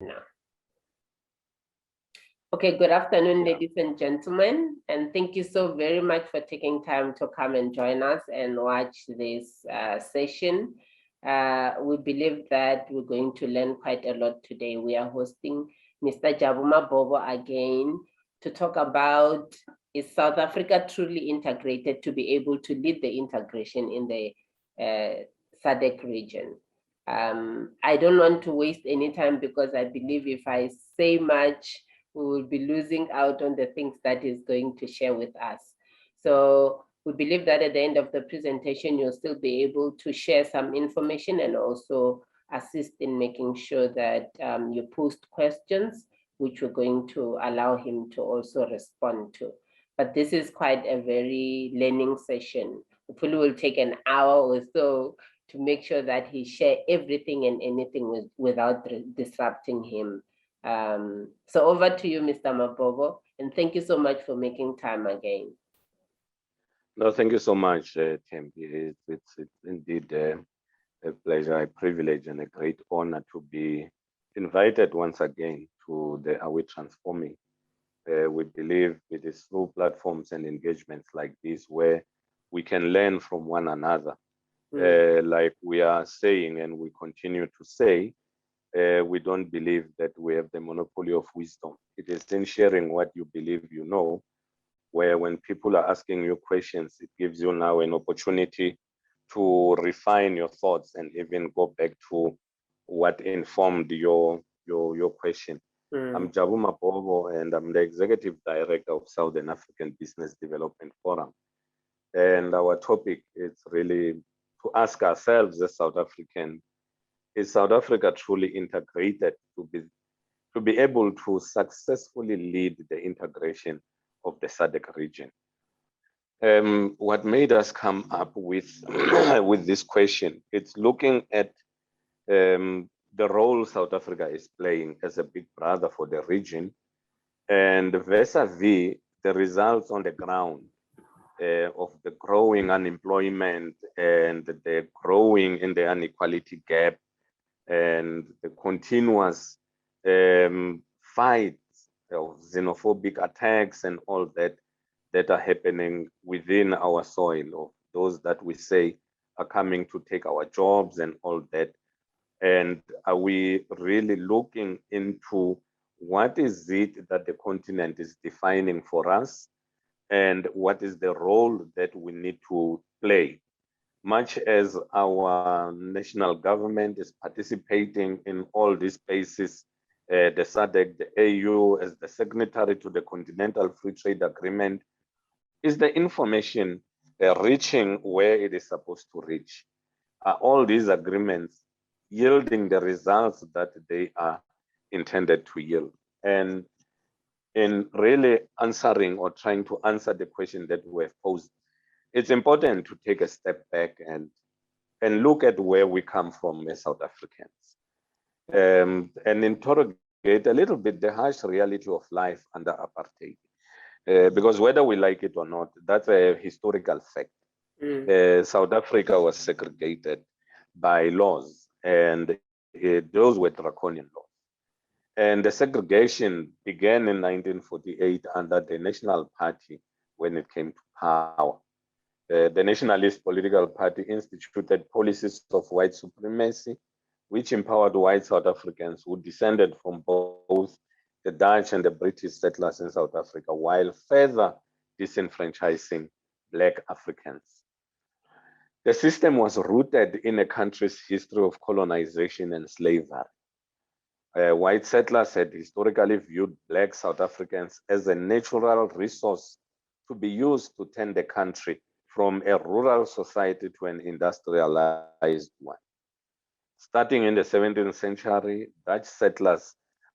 now. Okay, good afternoon, ladies and gentlemen, and thank you so very much for taking time to come and join us and watch this session. We believe that we're going to learn quite a lot today. We are hosting Mr. Jabu Mabobo again to talk about, is South Africa truly integrated to be able to lead the integration in the SADC region? I don't want to waste any time because I believe if I say much, we will be losing out on the things that he's going to share with us. So we believe that at the end of the presentation, you'll still be able to share some information and also assist in making sure that you post questions, which we're going to allow him to also respond to. But this is quite a very learning session. Hopefully will take an hour or so to make sure that he share everything and anything without disrupting him. So over to you, Mr. Mabobo, and thank you so much for making time again. No, thank you so much, Tim. It's indeed a pleasure, a privilege, and a great honor to be invited once again to the Are We Transforming? We believe it is through platforms and engagements like this where we can learn from one another. Like we are saying, and we continue to say, we don't believe that we have the monopoly of wisdom. It is in sharing what you believe you know, where when people are asking you questions, it gives you now an opportunity to refine your thoughts and even go back to what informed your question. I'm Jabu Mabobo, and I'm the Executive Director of Southern African Business Development Forum. And our topic is really to ask ourselves as South African, is South Africa truly integrated to be able to successfully lead the integration of the SADC region? What made us come up with with this question? It's looking at the role South Africa is playing as a big brother for the region, and vis-a-vis the results on the ground of the growing unemployment and the growing in the inequality gap and the continuous fights of xenophobic attacks and all that are happening within our soil, of those that we say are coming to take our jobs and all that. And are we really looking into what is it that the continent is defining for us, and what is the role that we need to play? Much as our national government is participating in all these spaces, the SADC, the AU, as the signatory to the Continental Free Trade Agreement, is the information reaching where it is supposed to reach? Are all these agreements yielding the results that they are intended to yield? And in really answering or trying to answer the question that we have posed, it's important to take a step back and look at where we come from as South Africans, and interrogate a little bit the harsh reality of life under apartheid. Because whether we like it or not, that's a historical fact. South Africa was segregated by laws, and those were draconian laws. And the segregation began in 1948 under the National Party when it came to power. The Nationalist Political Party instituted policies of white supremacy, which empowered white South Africans who descended from both the Dutch and the British settlers in South Africa, while further disenfranchising Black Africans. The system was rooted in a country's history of colonization and slavery. White settlers had historically viewed Black South Africans as a natural resource to be used to turn the country from a rural society to an industrialized one. Starting in the 17th century, Dutch settlers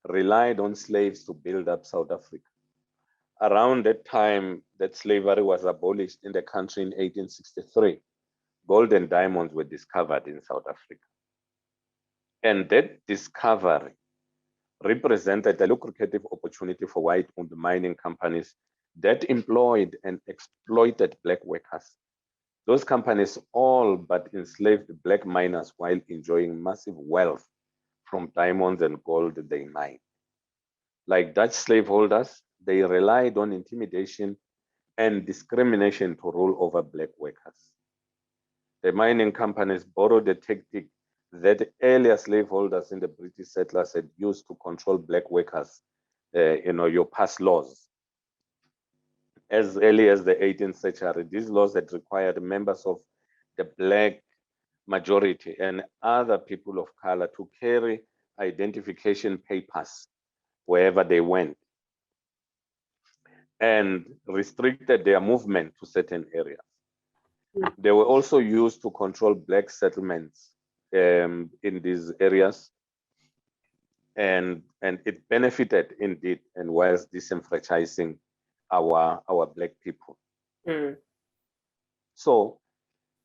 relied on slaves to build up South Africa. Around that time that slavery was abolished in the country in 1863, gold and diamonds were discovered in South Africa. And that discovery represented a lucrative opportunity for white-owned mining companies that employed and exploited Black workers. Those companies all but enslaved Black miners while enjoying massive wealth from diamonds and gold they mined. Like Dutch slaveholders, they relied on intimidation and discrimination to rule over black workers. The mining companies borrowed a tactic that earlier slaveholders in the British settlers had used to control black workers, your pass laws. As early as the 18th century, these laws had required members of the black majority and other people of color to carry identification papers wherever they went, and restricted their movement to certain areas. They were also used to control black settlements in these areas, and it benefited indeed and was disenfranchising our black people. So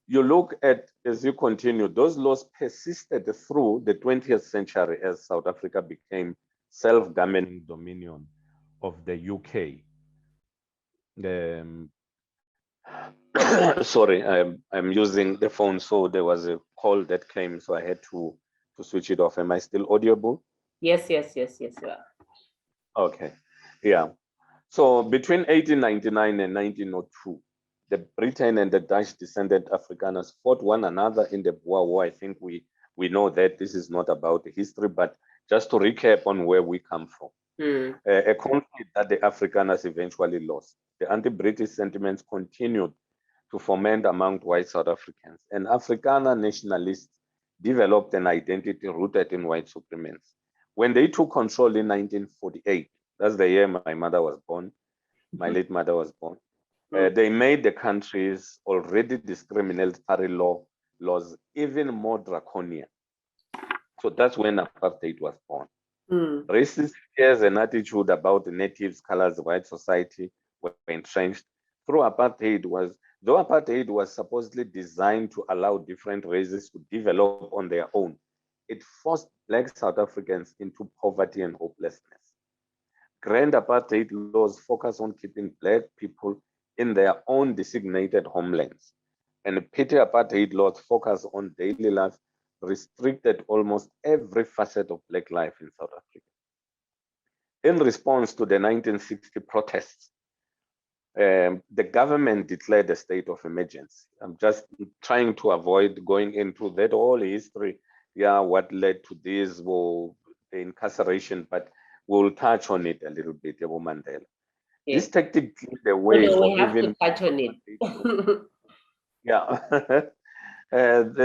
you look at, as you continue, those laws persisted through the 20th century as South Africa became self-governing dominion of the UK. Sorry, I'm using the phone, so there was a call that came, so I had to switch it off. Am I still audible? Yes, you are. Okay, yeah. So between 1899 and 1902, the Britain and the Dutch descended Afrikaners fought one another in the Boer War. I think we know that this is not about the history, but just to recap on where we come from. A conflict that the Afrikaners eventually lost. The anti-British sentiments continued to foment among white South Africans, and Afrikaner nationalists developed an identity rooted in white supremacy. When they took control in 1948, that's the year my mother was born, my late mother was born, they made the country's already discriminatory laws even more draconian. So that's when apartheid was born. Racist fears and attitude about the natives, colors, white society were entrenched. Though apartheid was supposedly designed to allow different races to develop on their own, it forced black South Africans into poverty and hopelessness. Grand apartheid laws focus on keeping black people in their own designated homelands, and petty apartheid laws focus on daily life, restricted almost every facet of black life in South Africa. In response to the 1960 protests, the government declared a state of emergency. I'm just trying to avoid going into that whole history, what led to this, the incarceration, but we'll touch on it a little bit, Jabu Mandela. Yes. This tactic cleared the way for we have to touch on it.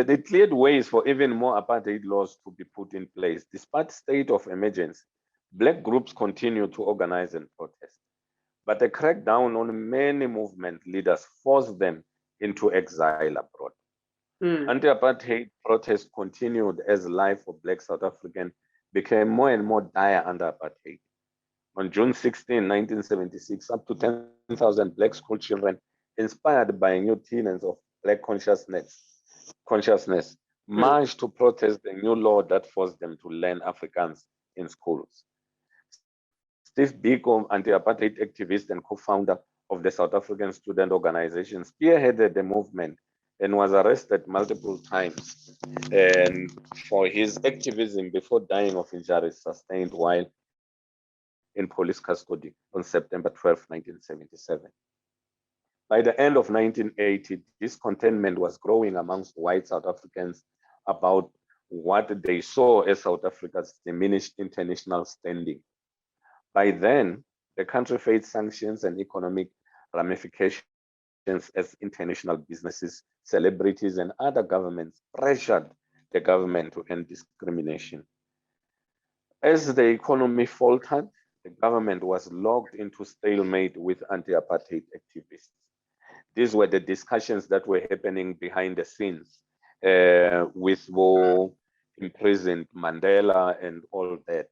They cleared ways for even more apartheid laws to be put in place. Despite state of emergency, black groups continue to organize and protest. But the crackdown on many movement leaders forced them into exile abroad. Anti-apartheid protests continued as life for black South Africans became more and more dire under apartheid. On June 16, 1976, up to 10,000 black school children, inspired by new tenets of black consciousness, marched to protest the new law that forced them to learn Afrikaans in schools. Steve Biko, anti-apartheid activist and co-founder of the South African Student Organization, spearheaded the movement and was arrested multiple times and for his activism before dying of injuries sustained while in police custody on September 12, 1977. By the end of 1980, discontentment was growing amongst white South Africans about what they saw as South Africa's diminished international standing. By then, the country faced sanctions and economic ramifications as international businesses, celebrities, and other governments pressured the government to end discrimination. As the economy faltered, the government was locked into stalemate with anti-apartheid activists. These were the discussions that were happening behind the scenes with imprisoned Mandela and all that.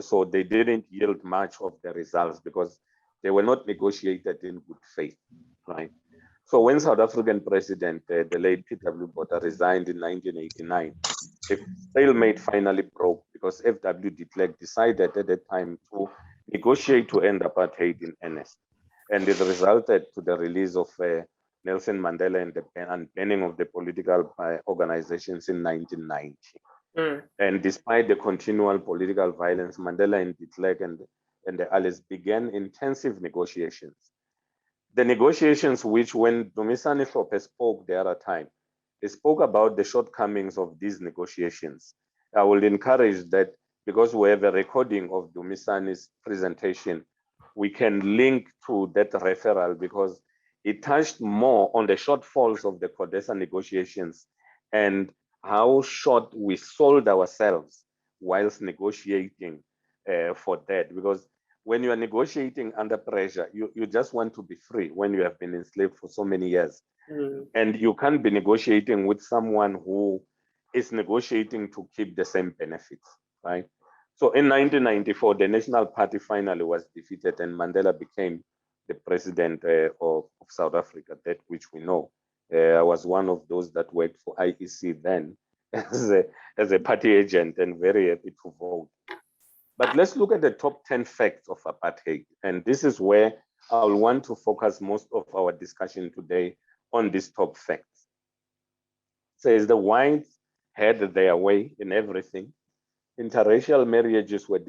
So they didn't yield much of the results because they were not negotiated in good faith, right? So when South African President, the late P.W. Botha, resigned in 1989, the stalemate finally broke because F.W. de Klerk decided at the time to negotiate to end apartheid in earnest. And it resulted to the release of Nelson Mandela and the banning of the political organizations in 1990. And despite the continual political violence, Mandela and de Klerk and the allies began intensive negotiations. The negotiations which, when Dumisani Hlophe spoke the other time, he spoke about the shortcomings of these negotiations. I will encourage that, because we have a recording of Dumisani's presentation, we can link to that referral, because it touched more on the shortfalls of the CODESA negotiations and how short we sold ourselves whilst negotiating for that. Because when you are negotiating under pressure, you just want to be free when you have been enslaved for so many years. And you can't be negotiating with someone who is negotiating to keep the same benefits, right? So in 1994, the National Party finally was defeated and Mandela became the president of South Africa, that which we know. I was one of those that worked for IEC then as a party agent, and very happy to vote. But let's look at the top 10 facts of apartheid. And this is where I'll want to focus most of our discussion today, on these top facts. It says the whites had their way in everything. Interracial marriages were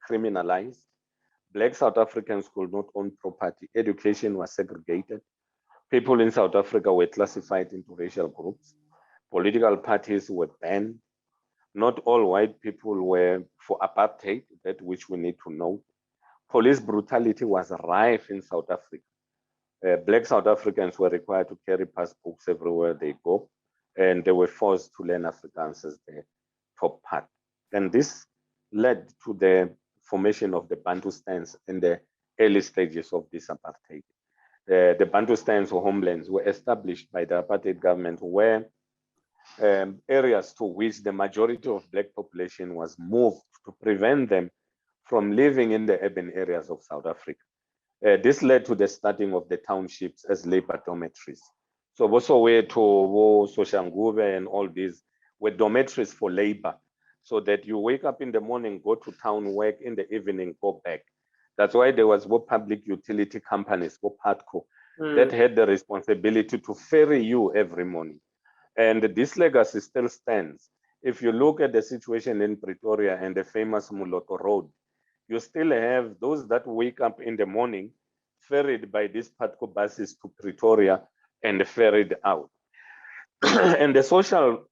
criminalized. Black South Africans could not own property. Education was segregated. People in South Africa were classified into racial groups. Political parties were banned. Not all white people were for apartheid, that which we need to know. Police brutality was rife in South Africa. Black South Africans were required to carry passbooks everywhere they go, and they were forced to learn Afrikaans as their top part. And this led to the formation of the Bantustans in the early stages of this apartheid. The Bantustans or homelands were established by the apartheid government, where areas to which the majority of Black population was moved to prevent them from living in the urban areas of South Africa. This led to the starting of the townships as labor dormitories. So Bosoweto, Soshanguve, and all these were dormitories for labor, so that you wake up in the morning, go to town, work in the evening, go back. That's why there was public utility companies, PATCO, that had the responsibility to ferry you every morning. And this legacy still stands. If you look at the situation in Pretoria and the famous Muloto Road, you still have those that wake up in the morning ferried by these PATCO buses to Pretoria and ferried out. And the social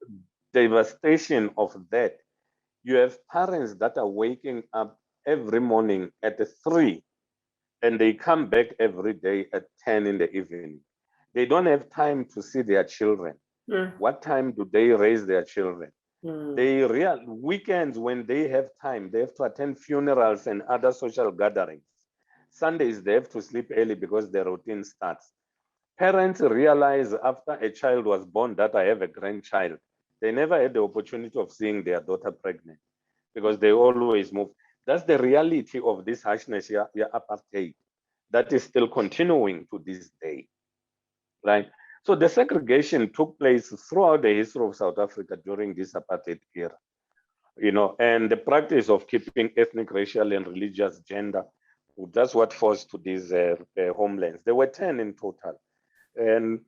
devastation of that, you have parents that are waking up every morning at 3 and they come back every day at 10 in the evening. They don't have time to see their children. What time do they raise their children? They weekends, when they have time, they have to attend funerals and other social gatherings. Sundays, they have to sleep early because their routine starts. Parents realize after a child was born that I have a grandchild. They never had the opportunity of seeing their daughter pregnant because they always move. That's the reality of this harshness, apartheid, that is still continuing to this day, right? So the segregation took place throughout the history of South Africa during this apartheid era, and the practice of keeping ethnic, racial, and religious gender, that's what forced to these homelands. There were 10 in total. And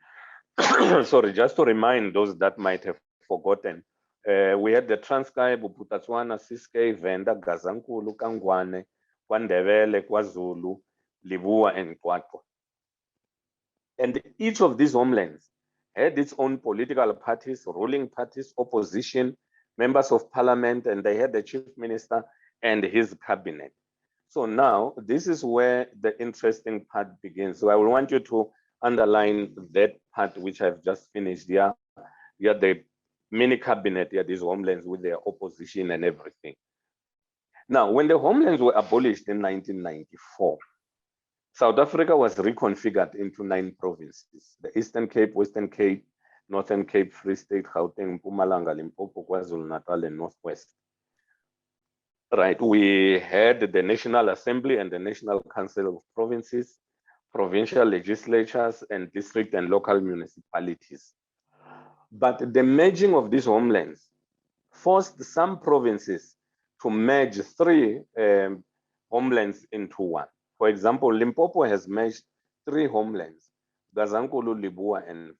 sorry, just to remind those that might have forgotten, we had the Transkei, Bophuthatswana, Ciskei, Venda, Gazankulu, Kangwane, KwaNdebele, KwaZulu, Leboa, and Xwaqwa. And each of these homelands had its own political parties, ruling parties, opposition, members of parliament, and they had the chief minister and his cabinet. So now this is where the interesting part begins. So I will want you to underline that part which I've just finished here. Yeah, the mini cabinet, these homelands with their opposition and everything. Now, when the homelands were abolished in 1994, South Africa was reconfigured into 9 provinces: the Eastern Cape, Western Cape, Northern Cape, Free State, Gauteng, Mpumalanga, Limpopo, KwaZulu-Natal, and Northwest. Right, we had the National Assembly and the National Council of Provinces, provincial legislatures, and district and local municipalities. But the merging of these homelands forced some provinces to merge 3 homelands into one. For example, Limpopo has merged 3 homelands: Gazankulu, Leboa, and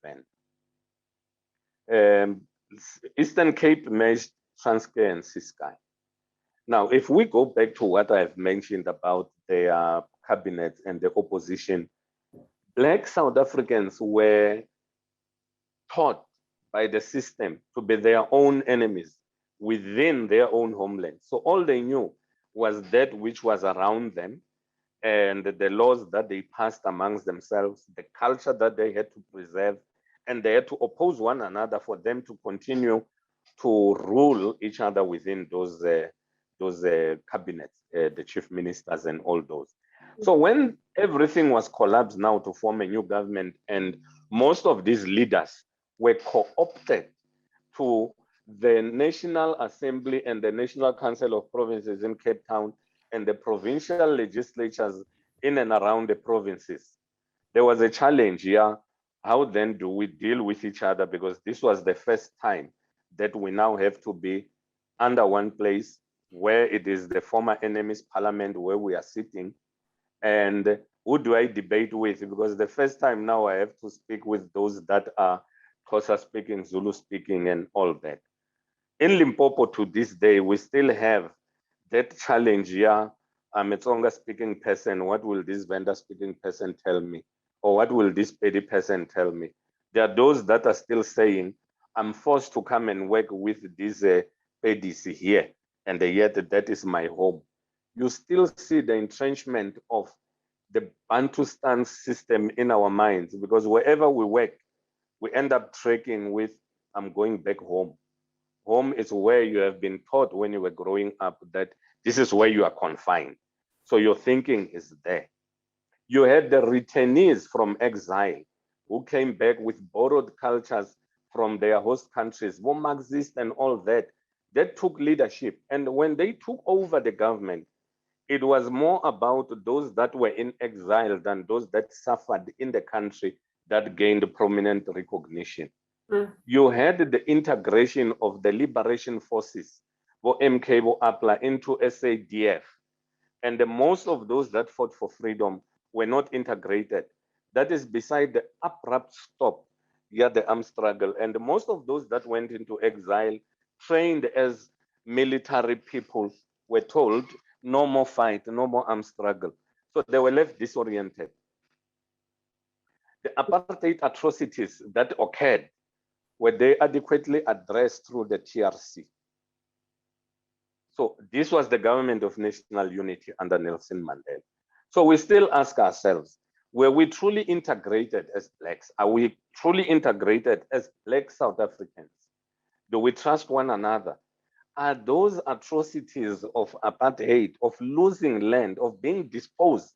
Venda. Eastern Cape merged Transkei and Ciskei. Now, if we go back to what I've mentioned about their cabinet and the opposition, Black South Africans were taught by the system to be their own enemies within their own homeland. So all they knew was that which was around them and the laws that they passed amongst themselves, the culture that they had to preserve, and they had to oppose one another for them to continue to rule each other within those cabinets, the chief ministers and all those. So when everything was collapsed now to form a new government, and most of these leaders were co-opted to the National Assembly and the National Council of Provinces in Cape Town and the provincial legislatures in and around the provinces, there was a challenge here. How then do we deal with each other? Because this was the first time that we now have to be under one place where it is the former enemies parliament where we are sitting. And who do I debate with? Because the first time now I have to speak with those that are Xhosa speaking, Zulu speaking, and all that. In Limpopo to this day, we still have that challenge here. I'm a Tsonga speaking person. What will this Venda speaking person tell me? Or what will this Pedi person tell me? There are those that are still saying, I'm forced to come and work with these Pedis here, and yet that is my home. You still see the entrenchment of the Bantustan system in our minds, because wherever we work, we end up tracking with, I'm going back home. Home is where you have been taught when you were growing up that this is where you are confined. So your thinking is there. You had the returnees from exile who came back with borrowed cultures from their host countries, Marxist and all that, that took leadership. And when they took over the government, it was more about those that were in exile than those that suffered in the country that gained prominent recognition. You had the integration of the liberation forces, MK Apla, into SADF. And most of those that fought for freedom were not integrated. That is beside the abrupt stop, the armed struggle. And most of those that went into exile, trained as military people, were told, no more fight, no more armed struggle. So they were left disoriented. The apartheid atrocities that occurred, were they adequately addressed through the TRC? So this was the government of national unity under Nelson Mandela. So we still ask ourselves, were we truly integrated as Blacks? Are we truly integrated as Black South Africans? Do we trust one another? Are those atrocities of apartheid, of losing land, of being disposed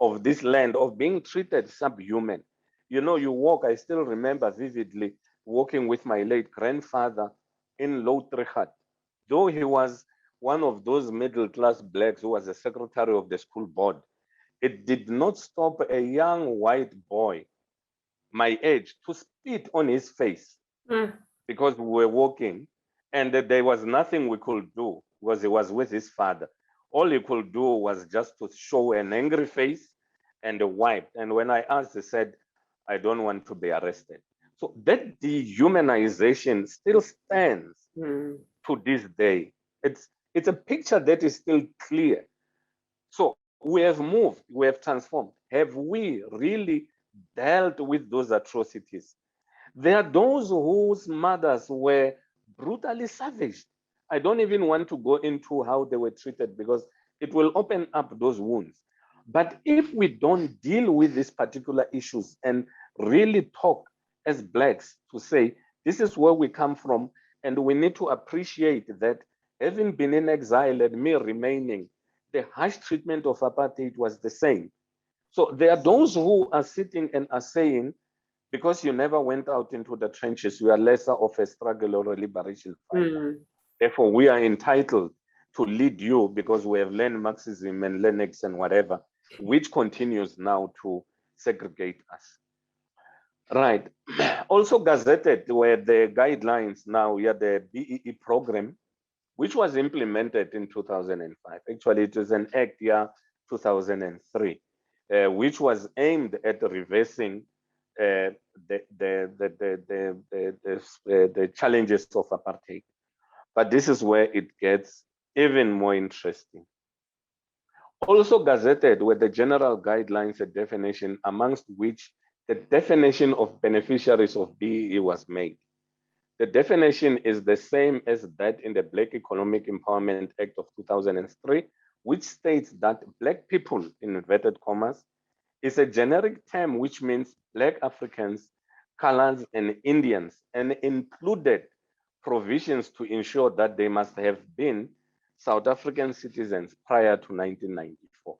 of this land, of being treated subhuman? You know, you walk, I still remember vividly walking with my late grandfather in Louwtriggat. Though he was one of those middle-class Blacks who was a secretary of the school board, it did not stop a young white boy, my age, to spit on his face because we were walking, and there was nothing we could do because he was with his father. All he could do was just to show an angry face and a wipe. And when I asked, he said, I don't want to be arrested. So that dehumanization still stands to this day. It's a picture that is still clear. So we have moved, we have transformed. Have we really dealt with those atrocities? There are those whose mothers were brutally savaged. I don't even want to go into how they were treated because it will open up those wounds. But if we don't deal with these particular issues and really talk as Blacks to say, this is where we come from, and we need to appreciate that having been in exile and me remaining, the harsh treatment of apartheid was the same. So there are those who are sitting and are saying, because you never went out into the trenches, you are lesser of a struggle or a liberation fighter. Therefore, we are entitled to lead you because we have learned Marxism and Lenin and whatever, which continues now to segregate us. Right. Also gazetted were the guidelines now, the BEE program, which was implemented in 2005. Actually, it was an act 2003, which was aimed at reversing the challenges of apartheid. But this is where it gets even more interesting. Also gazetted were the general guidelines and definition, amongst which the definition of beneficiaries of BEE was made. The definition is the same as that in the Black Economic Empowerment Act of 2003, which states that Black people, in inverted commas, is a generic term which means Black Africans, colors, and Indians, and included provisions to ensure that they must have been South African citizens prior to 1994.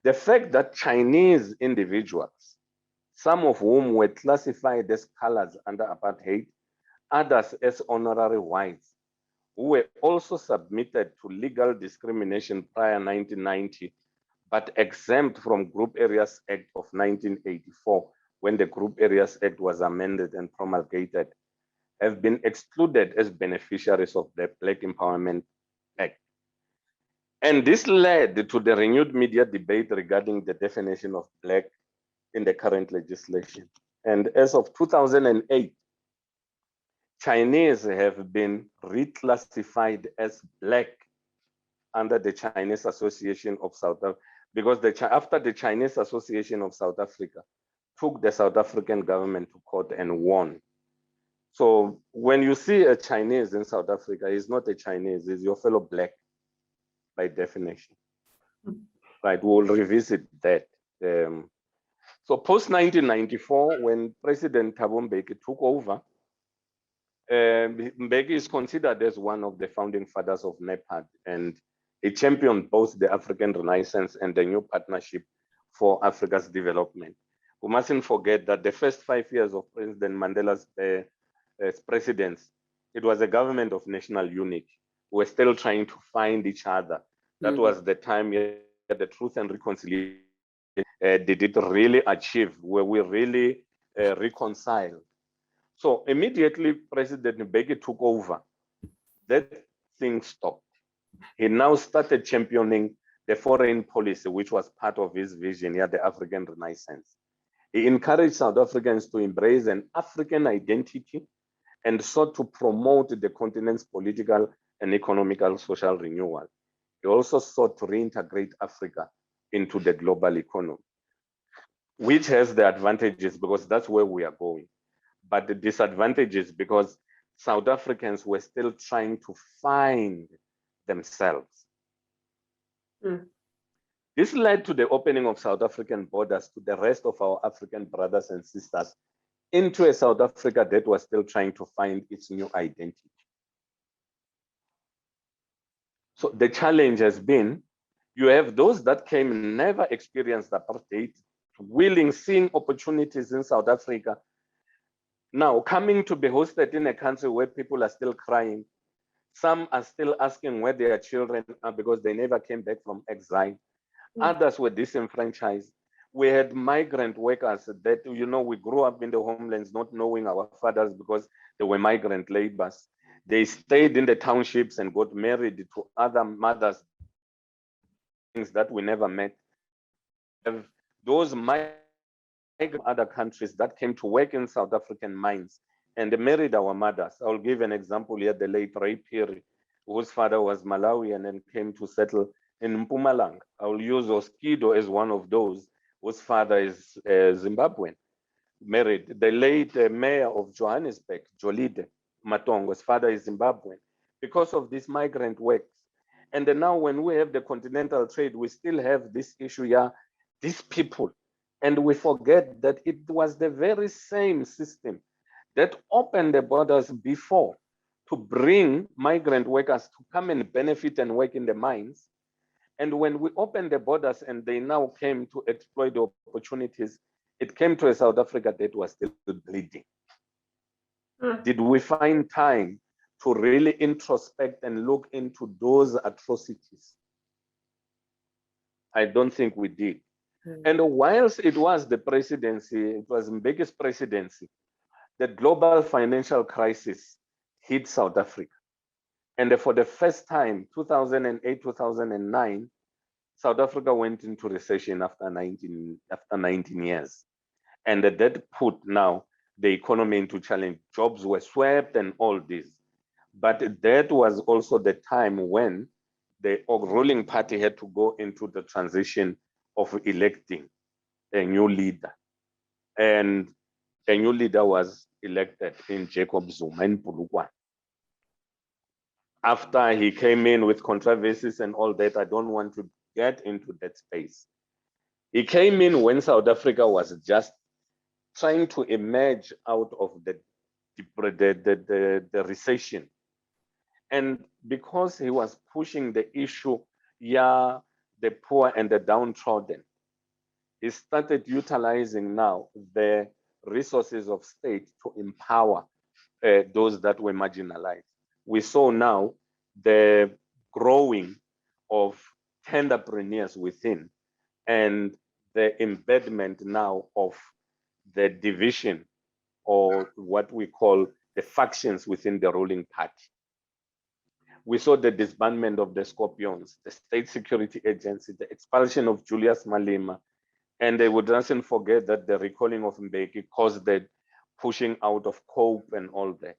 The fact that Chinese individuals, some of whom were classified as colors under apartheid, others as honorary whites, who were also submitted to legal discrimination prior 1990, but exempt from Group Areas Act of 1984, when the Group Areas Act was amended and promulgated, have been excluded as beneficiaries of the Black Empowerment Act. And this led to the renewed media debate regarding the definition of Black in the current legislation. And as of 2008, Chinese have been reclassified as Black under the Chinese Association of South Africa, because after the Chinese Association of South Africa took the South African government to court and won. So when you see a Chinese in South Africa, he's not a Chinese, he's your fellow Black by definition. Right, we'll revisit that. So post-1994, when President Thabo Mbeki took over, Mbeki is considered as one of the founding fathers of NEPAD, and he championed both the African Renaissance and the new partnership for Africa's development. We mustn't forget that the first 5 years of President Mandela's presidency, it was a government of national unity. We were still trying to find each other. That was the time the Truth and Reconciliation did it really achieve, where we really reconciled. So immediately President Mbeki took over, that thing stopped. He now started championing the foreign policy, which was part of his vision, the African Renaissance. He encouraged South Africans to embrace an African identity and sought to promote the continent's political and economical social renewal. He also sought to reintegrate Africa into the global economy, which has the advantages because that's where we are going. But the disadvantages because South Africans were still trying to find themselves. This led to the opening of South African borders to the rest of our African brothers and sisters into a South Africa that was still trying to find its new identity. So the challenge has been, you have those that came, never experienced apartheid, willing, seeing opportunities in South Africa, now coming to be hosted in a country where people are still crying. Some are still asking where their children are because they never came back from exile. Others were disenfranchised. We had migrant workers that, we grew up in the homelands not knowing our fathers because they were migrant laborers. They stayed in the townships and got married to other mothers, things that we never met. Those migrant other countries that came to work in South African mines and they married our mothers. I'll give an example here, the late Ray Phiri, whose father was Malawian and came to settle in Mpumalanga. I'll use Oskido as one of those whose father is Zimbabwean, married. The late mayor of Johannesburg, Jolide Matongo's father is Zimbabwean, because of these migrant works. And then now when we have the continental trade, we still have this issue here, these people. And we forget that it was the very same system that opened the borders before to bring migrant workers to come and benefit and work in the mines. And when we opened the borders and they now came to exploit the opportunities, it came to a South Africa that was still bleeding. Did we find time to really introspect and look into those atrocities? I don't think we did. And whilst it was the presidency, it was Mbeki's presidency, the global financial crisis hit South Africa. And for the first time, 2008, 2009, South Africa went into recession after 19 years. And that put now the economy into challenge. Jobs were swept and all this. But that was also the time when the ruling party had to go into the transition of electing a new leader. And a new leader was elected in Jacob Zuma in Polokwane. After he came in with controversies and all that, I don't want to get into that space. He came in when South Africa was just trying to emerge out of the recession. And because he was pushing the issue, yeah, the poor and the downtrodden, he started utilizing now the resources of state to empower those that were marginalized. We saw now the growing of entrepreneurs within and the embedment now of the division or what we call the factions within the ruling party. We saw the disbandment of the Scorpions, the State Security Agency, the expulsion of Julius Malema, and they would not forget that the recalling of Mbeki caused the pushing out of Cope and all that.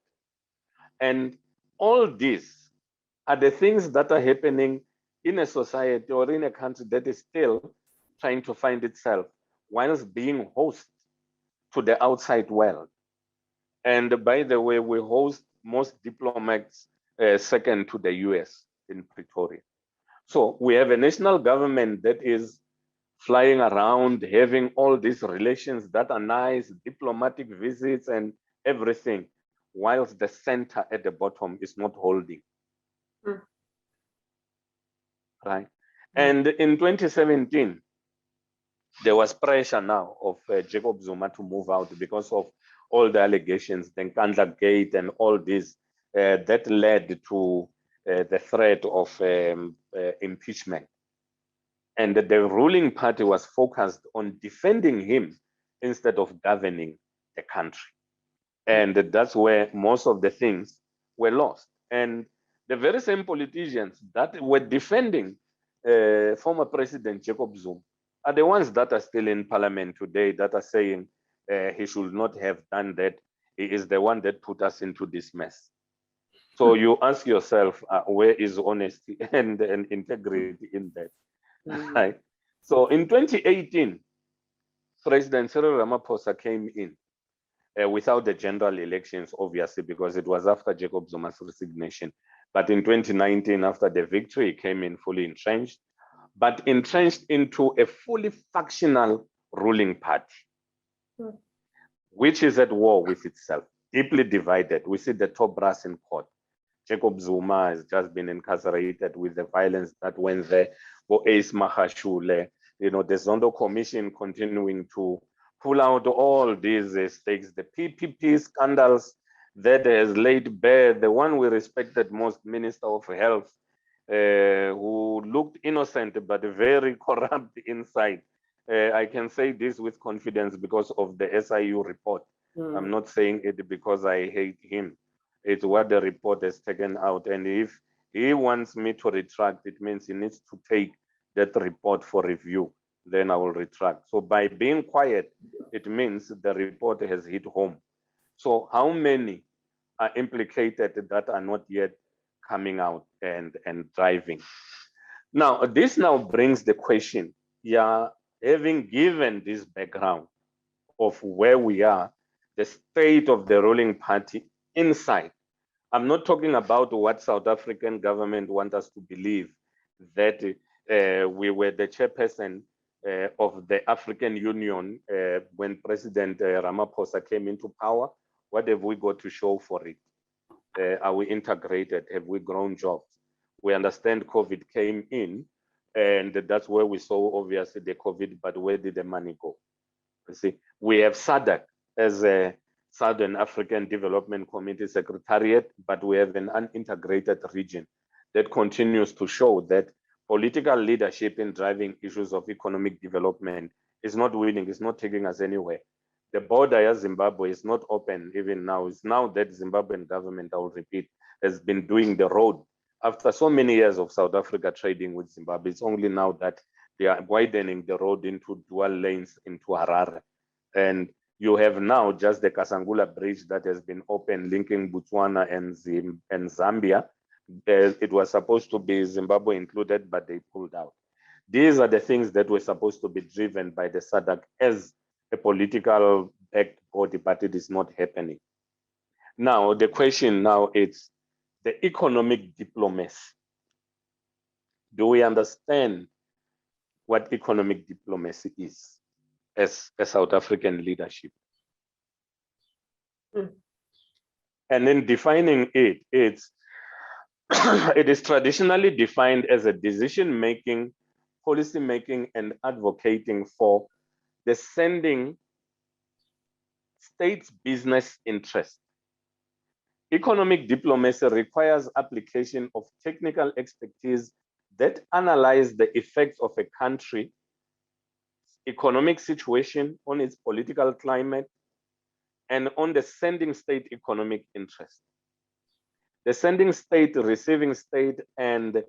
And all these are the things that are happening in a society or in a country that is still trying to find itself whilst being host to the outside world. And by the way, we host most diplomats second to the US in Pretoria. So we have a national government that is flying around, having all these relations that are nice, diplomatic visits and everything, whilst the center at the bottom is not holding. Right? And in 2017, there was pressure now of Jacob Zuma to move out because of all the allegations, the Nkandla Gate and all this that led to the threat of impeachment. And the ruling party was focused on defending him instead of governing the country. And that's where most of the things were lost. And the very same politicians that were defending former President Jacob Zuma are the ones that are still in parliament today that are saying he should not have done that. He is the one that put us into this mess. So you ask yourself, where is honesty and integrity in that? Right? So in 2018, President Cyril Ramaphosa came in without the general elections, obviously, because it was after Jacob Zuma's resignation. But in 2019, after the victory, he came in fully entrenched, but entrenched into a fully factional ruling party, which is at war with itself, deeply divided. We see the top brass in court. Jacob Zuma has just been incarcerated with the violence that went there. Ace Mahashule, the Zondo Commission continuing to pull out all these stakes, the PPP scandals that has laid bare the one we respected most, Minister of Health, who looked innocent but very corrupt inside. I can say this with confidence because of the SIU report. I'm not saying it because I hate him. It's what the report has taken out. And if he wants me to retract, it means he needs to take that report for review. Then I will retract. So by being quiet, it means the report has hit home. So how many are implicated that are not yet coming out and driving? Now, this now brings the question, having given this background of where we are, the state of the ruling party inside. I'm not talking about what South African government want us to believe, that we were the chairperson of the African Union when President Ramaphosa came into power. What have we got to show for it? Are we integrated? Have we grown jobs? We understand COVID came in, and that's where we saw obviously the COVID, but where did the money go? You see, we have SADC as a Southern African Development Committee Secretariat, but we have an unintegrated region that continues to show that political leadership in driving issues of economic development is not winning, it's not taking us anywhere. The border of Zimbabwe is not open even now. It's now that Zimbabwean government, I will repeat, has been doing the road. After so many years of South Africa trading with Zimbabwe, it's only now that they are widening the road into dual lanes into Harare. And You have now just the Kasangula Bridge that has been opened, linking Botswana and Zambia. It was supposed to be Zimbabwe included, but they pulled out. These are the things that were supposed to be driven by the SADC as a political backed body, but it is not happening. Now, the question now is the economic diplomacy. Do we understand what economic diplomacy is as South African leadership? And in defining it, it is traditionally defined as a decision-making, policy-making, and advocating for the sending state's business interest. Economic diplomacy requires application of technical expertise that analyze the effects of a country's economic situation on its political climate and on the sending state economic interest. The sending state, receiving state, and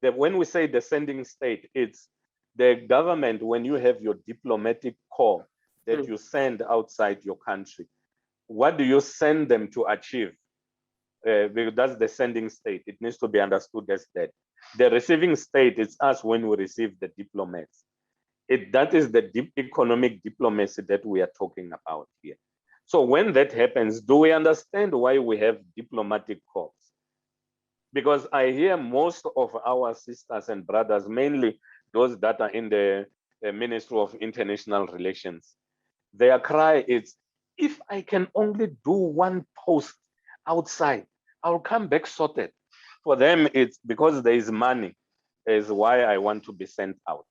when we say the sending state, it's the government when you have your diplomatic corps that you send outside your country. What do you send them to achieve? Because that's the sending state. It needs to be understood as that. The receiving state is us when we receive the diplomats. That is the deep economic diplomacy that we are talking about here. So when that happens, do we understand why we have diplomatic corps? Because I hear most of our sisters and brothers, mainly those that are in the Ministry of International Relations, their cry is, if I can only do one post outside, I'll come back sorted. For them, it's because there is money, is why I want to be sent out.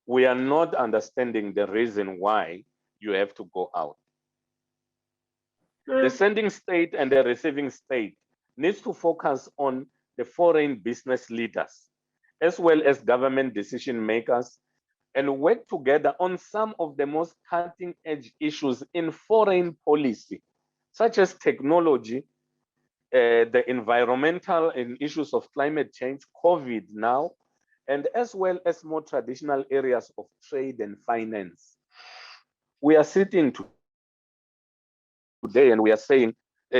We are not understanding the reason why you have to go out. The sending state and the receiving state needs to focus on the foreign business leaders, as well as government decision makers, and work together on some of the most cutting edge issues in foreign policy, such as technology, the environmental and issues of climate change, COVID now, and as well as more traditional areas of trade and finance. We are sitting today and we are saying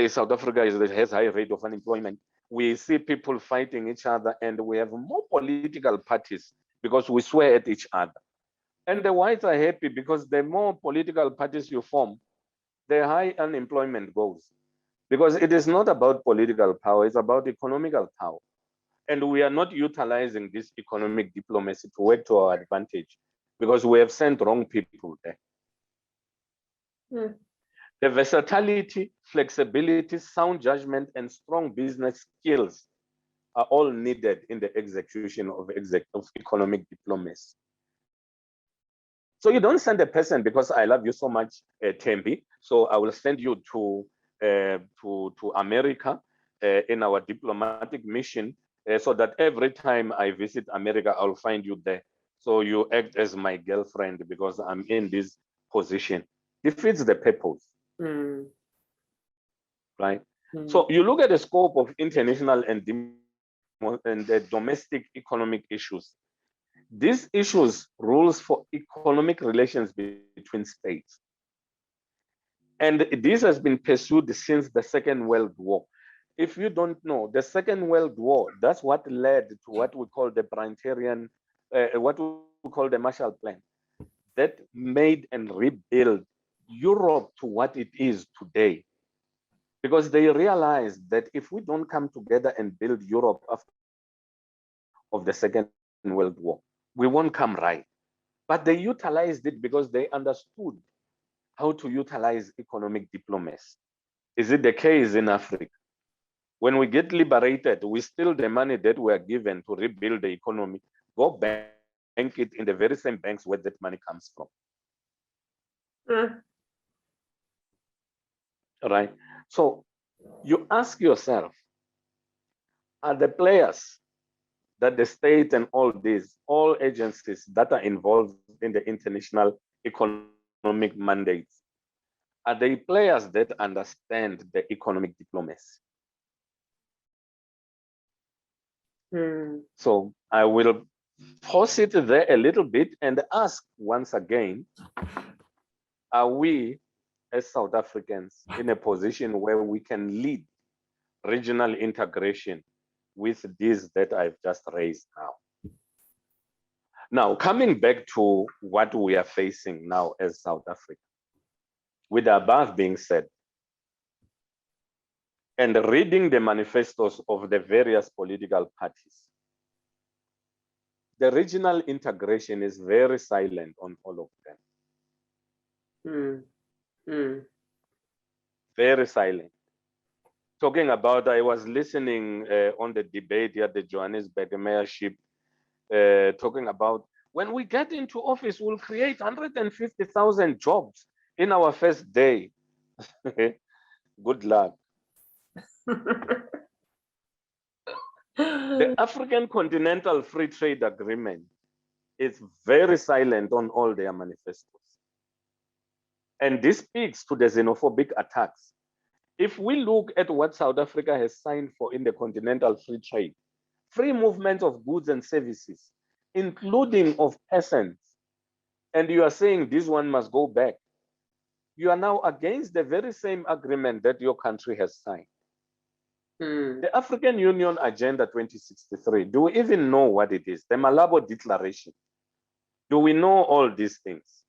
South Africa has high rate of unemployment. We see people fighting each other, and we have more political parties because we swear at each other. And the whites are happy because the more political parties you form, the high unemployment goes. Because it is not about political power, it's about economical power. And we are not utilizing this economic diplomacy to work to our advantage because we have sent wrong people there. The versatility, flexibility, sound judgment, and strong business skills are all needed in the execution of economic diplomacy. So you don't send a person because I love you so much, Thembi, so I will send you to America in our diplomatic mission so that every time I visit America, I'll find you there. So you act as my girlfriend because I'm in this position. Defeats the purpose. Right? So you look at the scope of international and the domestic economic issues. These issues rules for economic relations between states. And this has been pursued since the Second World War. If you don't know, the Second World War, that's what led to what we call the Brandtarian, what we call the Marshall Plan, that made and rebuilt Europe to what it is today. Because they realized that if we don't come together and build Europe after of the Second World War, we won't come right. But they utilized it because they understood how to utilize economic diplomacy. Is it the case in Africa? When we get liberated, we steal the money that we are given to rebuild the economy, go bank it in the very same banks where that money comes from. Right? So you ask yourself, are the players that the state and all agencies that are involved in the international economic mandates, are they players that understand the economic diplomacy? So I will pause it there a little bit and ask once again, are we as South Africans in a position where we can lead regional integration with these that I've just raised now. Now, coming back to what we are facing now as South Africa, with the above being said, and reading the manifestos of the various political parties, the regional integration is very silent on all of them. Very silent. Talking about, I was listening on the debate at the Johannesburg mayorship, talking about when we get into office, we'll create 150,000 jobs in our first day. Good luck. The African Continental Free Trade Agreement is very silent on all their manifestos. And this speaks to the xenophobic attacks. If we look at what South Africa has signed for in the Continental Free Trade, free movement of goods and services, including of persons, and you are saying this one must go back, you are now against the very same agreement that your country has signed. The African Union Agenda 2063, do we even know what it is? The Malabo Declaration. Do we know all these things?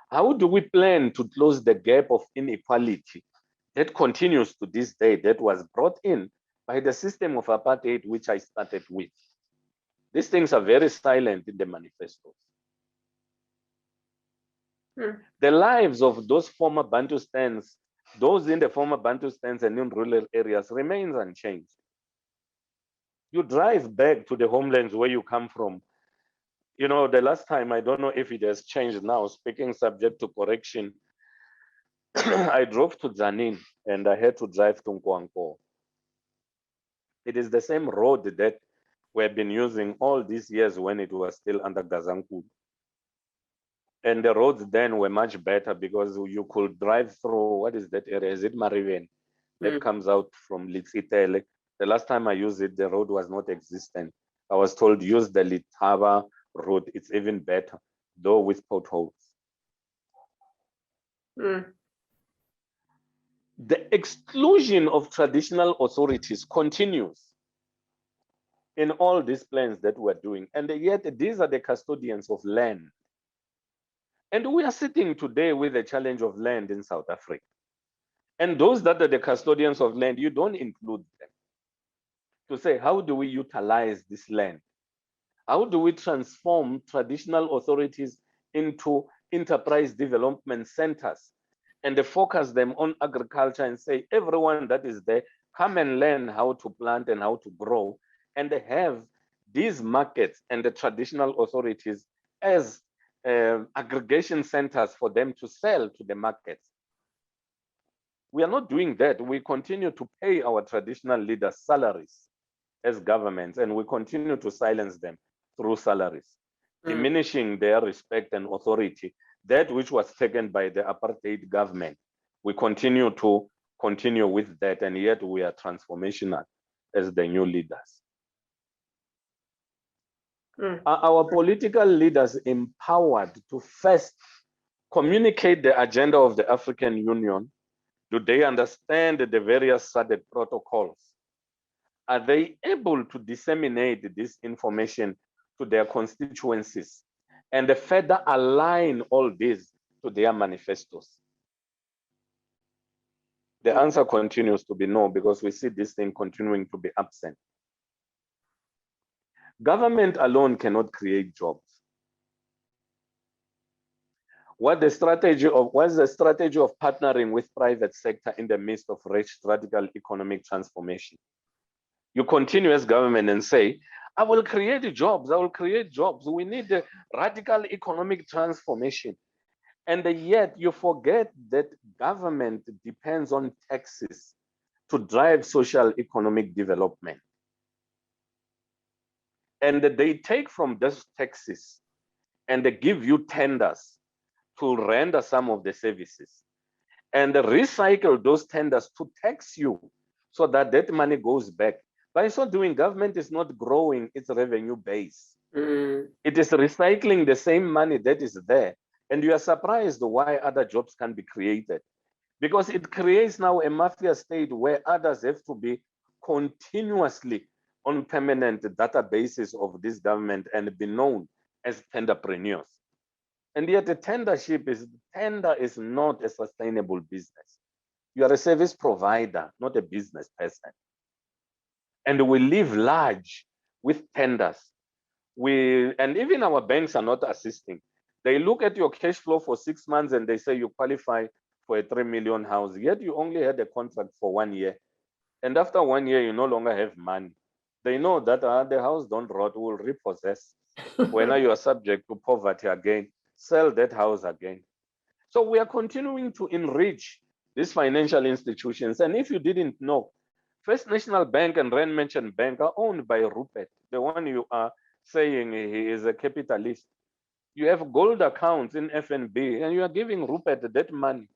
How do we plan to close the gap of inequality that continues to this day, that was brought in by the system of apartheid, which I started with? These things are very silent in the manifestos. The lives of those former Bantustans, those in the former Bantustans and in rural areas, remains unchanged. You drive back to the homelands where you come from. You know, the last time, I don't know if it has changed now, speaking subject to correction, I drove to Zanin and I had to drive to Nkwanko. It is the same road that we've been using all these years when it was still under Gazankulu. And the roads then were much better because you could drive through, what is that area? Is it Mariven? That comes out from Litsitele. The last time I used it, the road was not existent. I was told use the Litaba road. It's even better, though with potholes. The exclusion of traditional authorities continues in all these plans that we're doing. And yet these are the custodians of land. And we are sitting today with the challenge of land in South Africa. And those that are the custodians of land, you don't include them to say, how do we utilize this land? How do we transform traditional authorities into enterprise development centers and focus them on agriculture and say, everyone that is there, come and learn how to plant and how to grow, and have these markets and the traditional authorities as aggregation centers for them to sell to the markets. We are not doing that. We continue to pay our traditional leaders salaries as governments, and we continue to silence them through salaries, diminishing their respect and authority, that which was taken by the apartheid government. We continue with that, and yet we are transformational as the new leaders. Are our political leaders empowered to first communicate the agenda of the African Union? Do they understand the various SADC protocols? Are they able to disseminate this information to their constituencies and further align all this to their manifestos? The answer continues to be no, because we see this thing continuing to be absent. Government alone cannot create jobs. What's the strategy of partnering with private sector in the midst of radical economic transformation? You continue as government and say, I will create jobs, I will create jobs. We need a radical economic transformation. And yet you forget that government depends on taxes to drive social economic development. And they take from those taxes and they give you tenders to render some of the services and recycle those tenders to tax you so that that money goes back. By so doing, government is not growing its revenue base. It is recycling the same money that is there And you are surprised why other jobs can be created. Because it creates now a mafia state where others have to be continuously on permanent databases of this government and be known as tenderpreneurs. And yet the tender is not a sustainable business. You are a service provider, not a business person. And we live large with tenders. And even our banks are not assisting. They look at your cash flow for 6 months and they say you qualify for a 3 million house, yet you only had a contract for 1 year. And after 1 year, you no longer have money. They know that the house don't rot, will repossess. When you are subject to poverty again, sell that house again. So we are continuing to enrich these financial institutions. And if you didn't know, First National Bank and Rand Merchant Bank are owned by Rupert, the one you are saying he is a capitalist. You have gold accounts in FNB and you are giving Rupert that money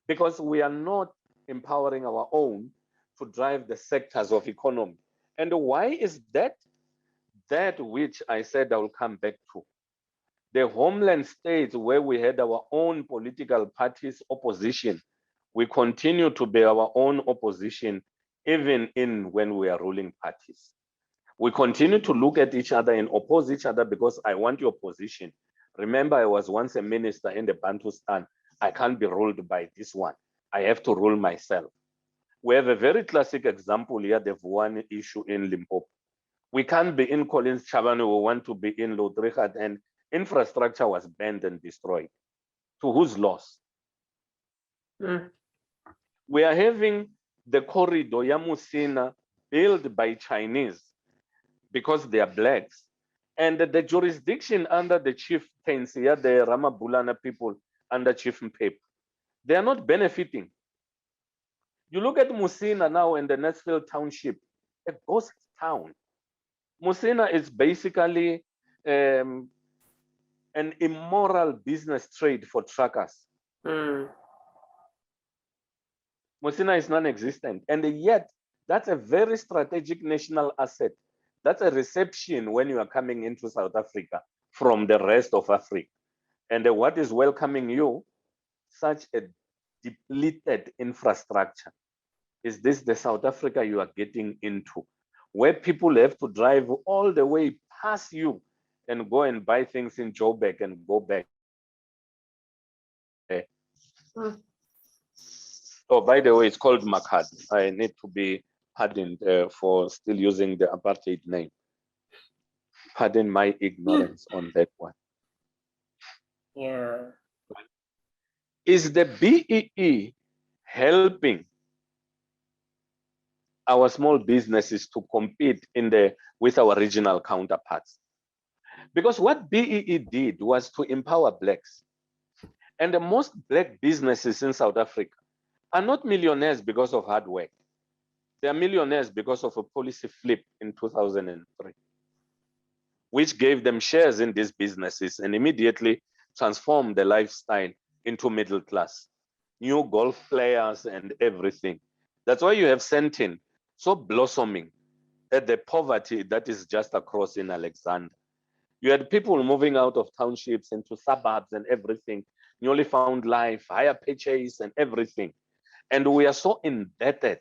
because we are not empowering our own to drive the sectors of economy. And why is that? That which I said I will come back to. The homeland states where we had our own political parties opposition, we continue to be our own opposition even in when we are ruling parties. We continue to look at each other and oppose each other because I want your position. Remember, I was once a minister in the Bantustan. I can't be ruled by this one. I have to rule myself. We have a very classic example here, the Vuan issue in Limpopo. We can't be in Collins Chabane, we want to be in Lotrigat, and infrastructure was banned and destroyed. To whose loss? We are having the corridor Yamusina built by Chinese because they are blacks. And the jurisdiction under the chieftains here, the Ramabulana people under Chief Mpep, they are not benefiting. You look at Musina now in the Nesfield Township, a ghost town. Musina is basically an immoral business trade for truckers. Musina is non-existent. And yet, that's a very strategic national asset. That's a reception when you are coming into South Africa from the rest of Africa. And what is welcoming you? Such a depleted infrastructure. Is this the South Africa you are getting into? Where people have to drive all the way past you and go and buy things in Joburg and go back. Oh, by the way, it's called Makad. I need to be pardoned for still using the apartheid name. Pardon my ignorance on that one. Yeah. Is the BEE helping our small businesses to compete with our regional counterparts? Because what BEE did was to empower blacks. And the most black businesses in South Africa are not millionaires because of hard work. They are millionaires because of a policy flip in 2003, which gave them shares in these businesses and immediately transformed the lifestyle into middle class, new golf players and everything. That's why you have Sentin so blossoming at the poverty that is just across in Alexander. You had people moving out of townships into suburbs and everything, newly found life, higher purchase and everything. And we are so indebted.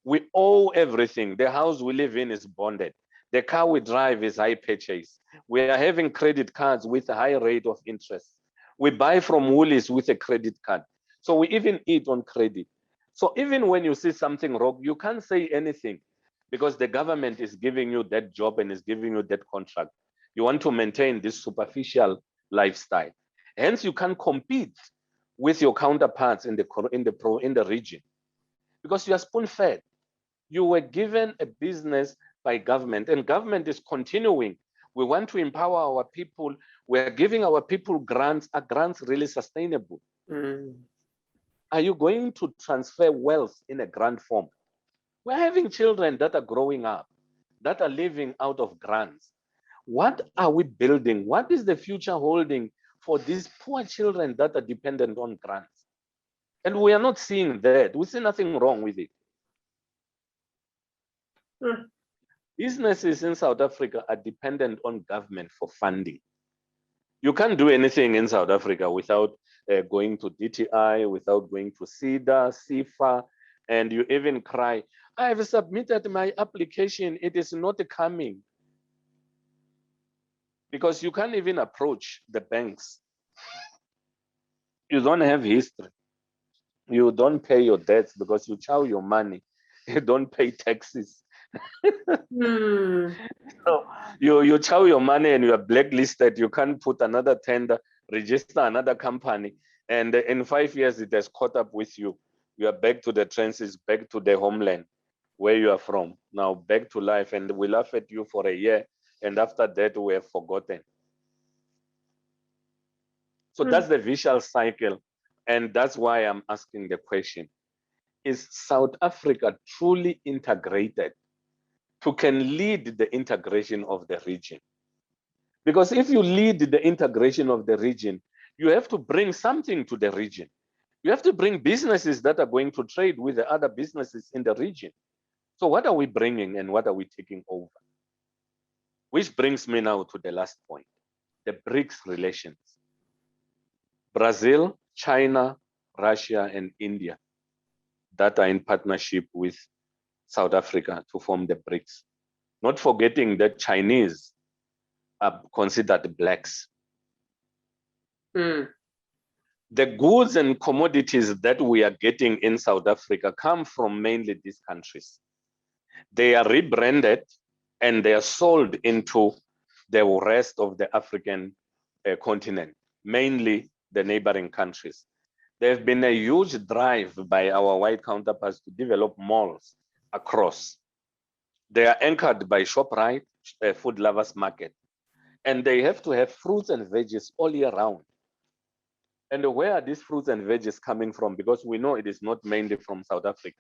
We owe everything. The house we live in is bonded. The car we drive is high purchase. We are having credit cards with a high rate of interest. We buy from Woolies with a credit card. So we even eat on credit. So even when you see something wrong, you can't say anything because the government is giving you that job and is giving you that contract. You want to maintain this superficial lifestyle. Hence, you can't compete with your counterparts in the region because you are spoon-fed. You were given a business by government, and government is continuing. We want to empower our people. We're giving our people grants. Are grants really sustainable? Are you going to transfer wealth in a grant form? We're having children that are growing up, that are living out of grants. What are we building? What is the future holding for these poor children that are dependent on grants? And we are not seeing that. We see nothing wrong with it. Businesses in South Africa are dependent on government for funding. You can't do anything in South Africa without going to DTI, without going to SIDA, SIFA, and you even cry, I have submitted my application, it is not coming. Because you can't even approach the banks. You don't have history. You don't pay your debts because you chow your money. You don't pay taxes. So you chow your money and you are blacklisted. You can't put another tender, register another company. And in 5 years, it has caught up with you. You are back to the trenches, back to the homeland where you are from. Now back to life, and we laugh at you for a year. And after that, we have forgotten. So that's the vicious cycle. And that's why I'm asking the question, is South Africa truly integrated to can lead the integration of the region? Because if you lead the integration of the region, you have to bring something to the region. You have to bring businesses that are going to trade with the other businesses in the region. So what are we bringing and what are we taking over? Which brings me now to the last point, the BRICS relations. Brazil, China, Russia, and India that are in partnership with South Africa to form the BRICS. Not forgetting that Chinese are considered blacks. The goods and commodities that we are getting in South Africa come from mainly these countries. They are rebranded and they are sold into the rest of the African continent, mainly the neighboring countries. There has been a huge drive by our white counterparts to develop malls across. They are anchored by ShopRite, Food Lovers Market, and they have to have fruits and veggies all year round. And where are these fruits and veggies coming from? Because we know it is not mainly from South Africa.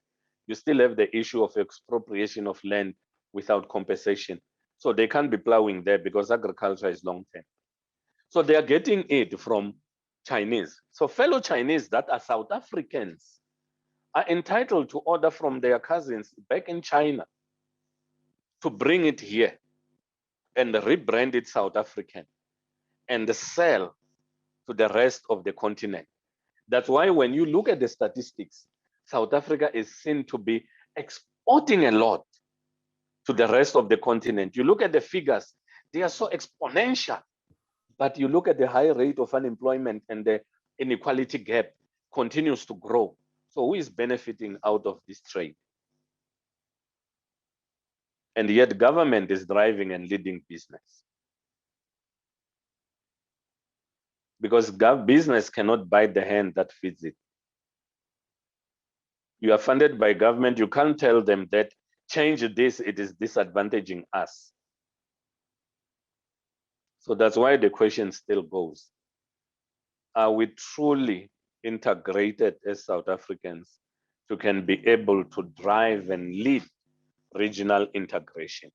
You still have the issue of expropriation of land without compensation. So they can't be plowing there because agriculture is long term. So they are getting it from Chinese. So fellow Chinese that are South Africans are entitled to order from their cousins back in China to bring it here and rebrand it South African and sell to the rest of the continent. That's why when you look at the statistics, South Africa is seen to be exporting a lot to the rest of the continent. You look at the figures, they are so exponential. But you look at the high rate of unemployment and the inequality gap continues to grow. So who is benefiting out of this trade? And yet government is driving and leading business. Because business cannot bite the hand that feeds it. You are funded by government, you can't tell them that change this, it is disadvantaging us. So that's why the question still goes, are we truly integrated as South Africans to can be able to drive and lead regional integration?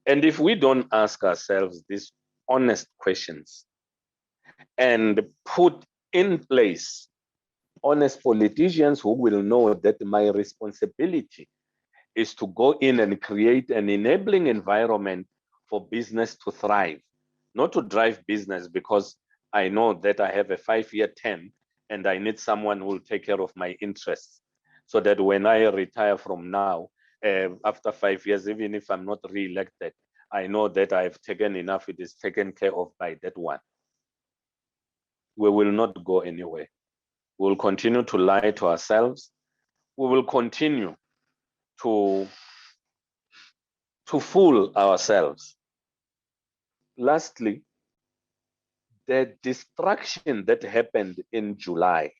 And if we don't ask ourselves these honest questions and put in place honest politicians who will know that my responsibility is to go in and create an enabling environment for business to thrive, not to drive business because I know that I have a 5-year term and I need someone who will take care of my interests so that when I retire from now, after 5 years, even if I'm not re-elected, I know that I've taken enough, it is taken care of by that one. We will not go anywhere. We will continue to lie to ourselves. We will continue to fool ourselves. Lastly, the destruction that happened in July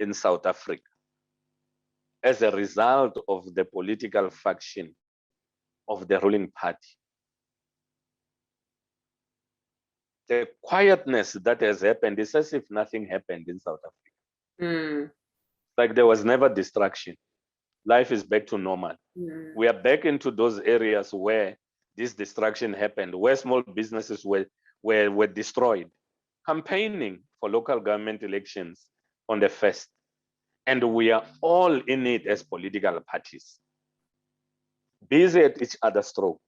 in South Africa as a result of the political faction of the ruling party. The quietness that has happened is as if nothing happened in South Africa. Like there was never destruction. Life is back to normal. We are back into those areas where this destruction happened, where small businesses were destroyed, campaigning for local government elections on the 1st. And we are all in it as political parties, busy at each other's throat.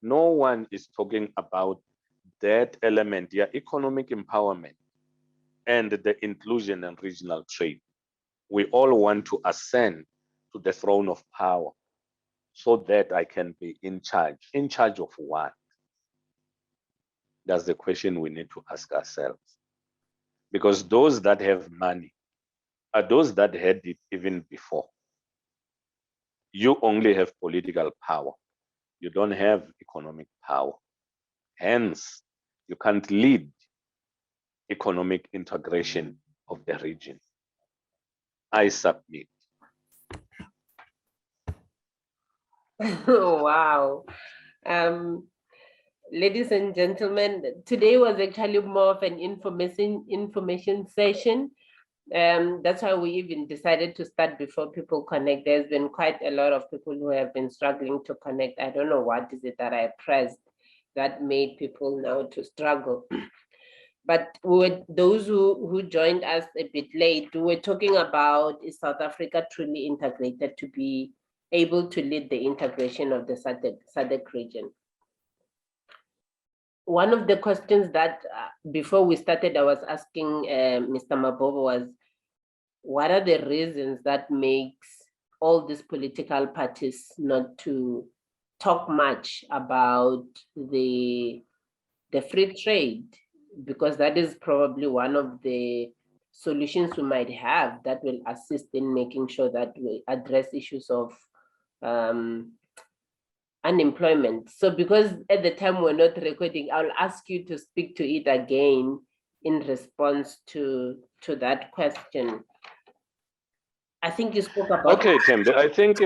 No one is talking about that element, yeah, economic empowerment and the inclusion and regional trade. We all want to ascend to the throne of power so that I can be in charge. In charge of what? That's the question we need to ask ourselves. Because those that have money are those that had it even before. You only have political power. You don't have economic power. Hence, you can't lead economic integration of the region. I submit. Wow. Ladies and gentlemen, today was actually more of an information session. That's why we even decided to start before people connect. There's been quite a lot of people who have been struggling to connect. I don't know what is it that I pressed that made people now to struggle. But those who joined us a bit late, we were talking about, is South Africa truly integrated to be able to lead the integration of the SADC region? One of the questions that before we started, I was asking Mr. Mabobo was, what are the reasons that makes all these political parties not to talk much about the free trade? Because that is probably one of the solutions we might have that will assist in making sure that we address issues of unemployment. So because at the time we're not recording, I'll ask you to speak to it again in response to that question. I think you spoke about. Okay, Tim, I think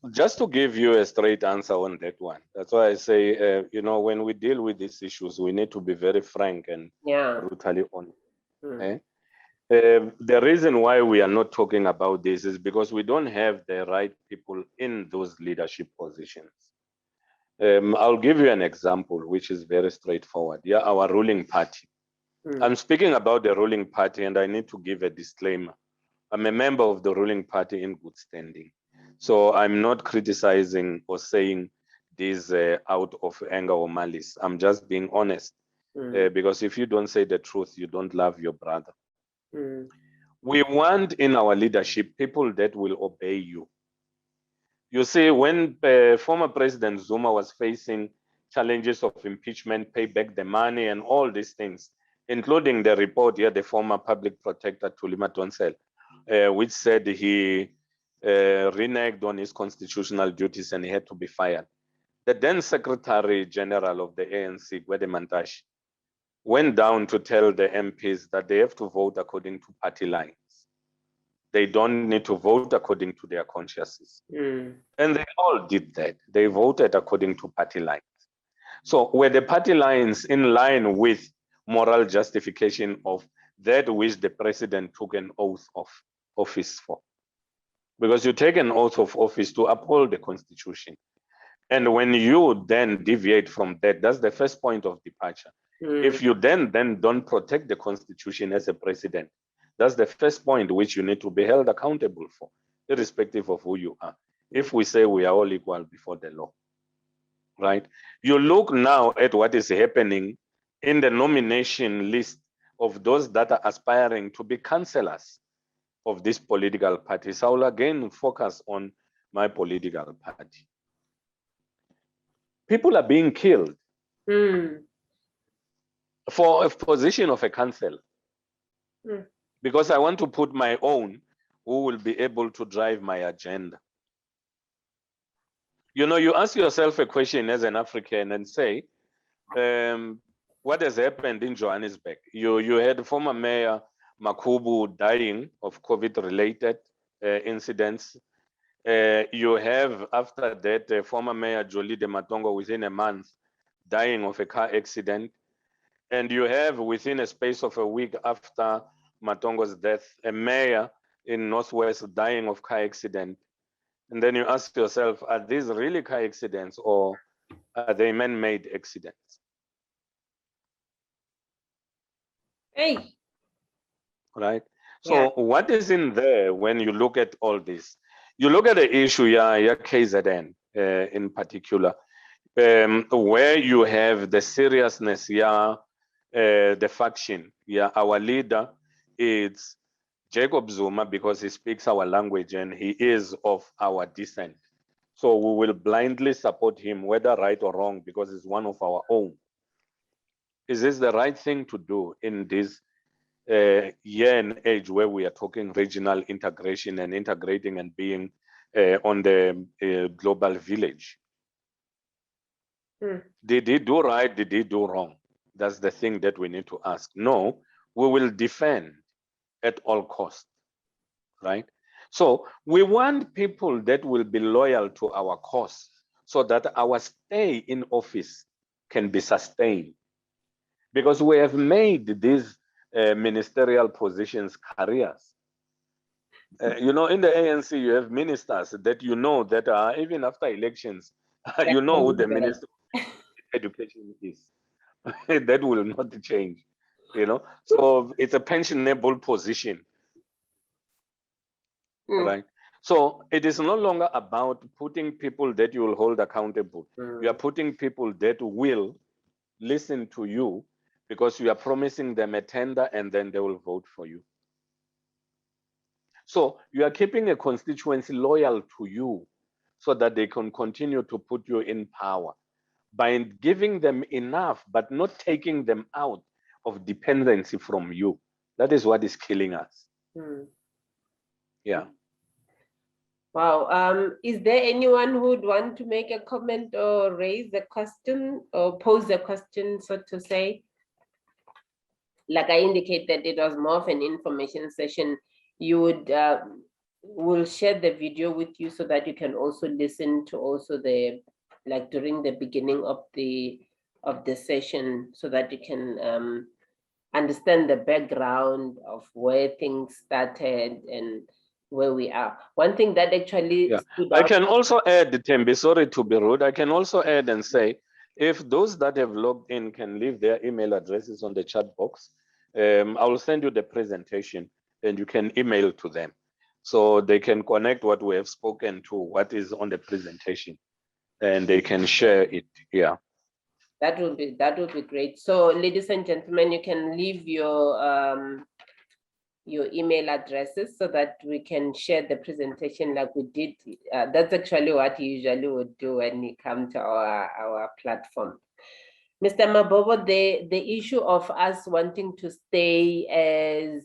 just to give you a straight answer on that one, that's why I say, you know, when we deal with these issues, we need to be very frank and brutally honest. The reason why we are not talking about this is because we don't have the right people in those leadership positions. I'll give you an example, which is very straightforward. Yeah, our ruling party. I'm speaking about the ruling party, and I need to give a disclaimer. I'm a member of the ruling party in good standing. So I'm not criticizing or saying this out of anger or malice. I'm just being honest. Because if you don't say the truth, you don't love your brother. We want in our leadership people that will obey you. You see, when former President Zuma was facing challenges of impeachment, pay back the money and all these things, including the report here, the former public protector Thulima Tonsel, which said he reneged on his constitutional duties and he had to be fired. The then Secretary General of the ANC, Gwede Mantashe, went down to tell the MPs that they have to vote according to party lines. They don't need to vote according to their consciences. And they all did that. They voted according to party lines. So were the party lines in line with moral justification of that which the president took an oath of office for? Because you take an oath of office to uphold the constitution. And when you then deviate from that, that's the first point of departure. If you then don't protect the constitution as a president, that's the first point which you need to be held accountable for, irrespective of who you are. If we say we are all equal before the law, right? You look now at what is happening in the nomination list of those that are aspiring to be councillors of these political parties. I will again focus on my political party. People are being killed for a position of a councillor. Because I want to put my own who will be able to drive my agenda. You know, you ask yourself a question as an African and say, what has happened in Johannesburg? You had former Mayor Makhubu dying of COVID-related incidents. You have, after that, former Mayor Jolie de Matongo within a month dying of a car accident. And you have, within a space of a week after Matongo's death, a mayor in Northwest dying of car accident. And then you ask yourself, are these really car accidents or are they man-made accidents? Hey. Right? So what is in there when you look at all this? You look at the issue, KZN in particular. where you have the seriousness, the faction, our leader is Jacob Zuma because he speaks our language and he is of our descent. So we will blindly support him, whether right or wrong, because he's one of our own. Is this the right thing to do in this year and age where we are talking regional integration and integrating and being on the global village? Did he do right? Did he do wrong? That's the thing that we need to ask. No, we will defend at all costs, right? So we want people that will be loyal to our cause so that our stay in office can be sustained. Because we have made these ministerial positions careers. You know, in the ANC, you have ministers that you know that are, even after elections, you know who the Minister of Education is. That will not change, you know. So it's a pensionable position, right? So it is no longer about putting people that you will hold accountable. You are putting people that will listen to you because you are promising them a tender and then they will vote for you. So you are keeping a constituency loyal to you so that they can continue to put you in power by giving them enough, but not taking them out of dependency from you. That is what is killing us. Yeah. Wow. Is there anyone who would want to make a comment or raise a question or pose a question, so to say? Like I indicated, it was more of an information session. You would we'll share the video with you so that you can also listen to also the, like during the beginning of the session, so that you can understand the background of where things started and where we are. One thing that actually stood I out. can also add, Thembi, sorry to be rude, I can also add and say, if those that have logged in can leave their email addresses on the chat box, I will send you the presentation and you can email to them. So they can connect what we have spoken to what is on the presentation and they can share it. Yeah. That would be great. So ladies and gentlemen, you can leave your email addresses so that we can share the presentation like we did. That's actually what you usually would do when you come to our platform. Mr. Mabobo, the issue of us wanting to stay as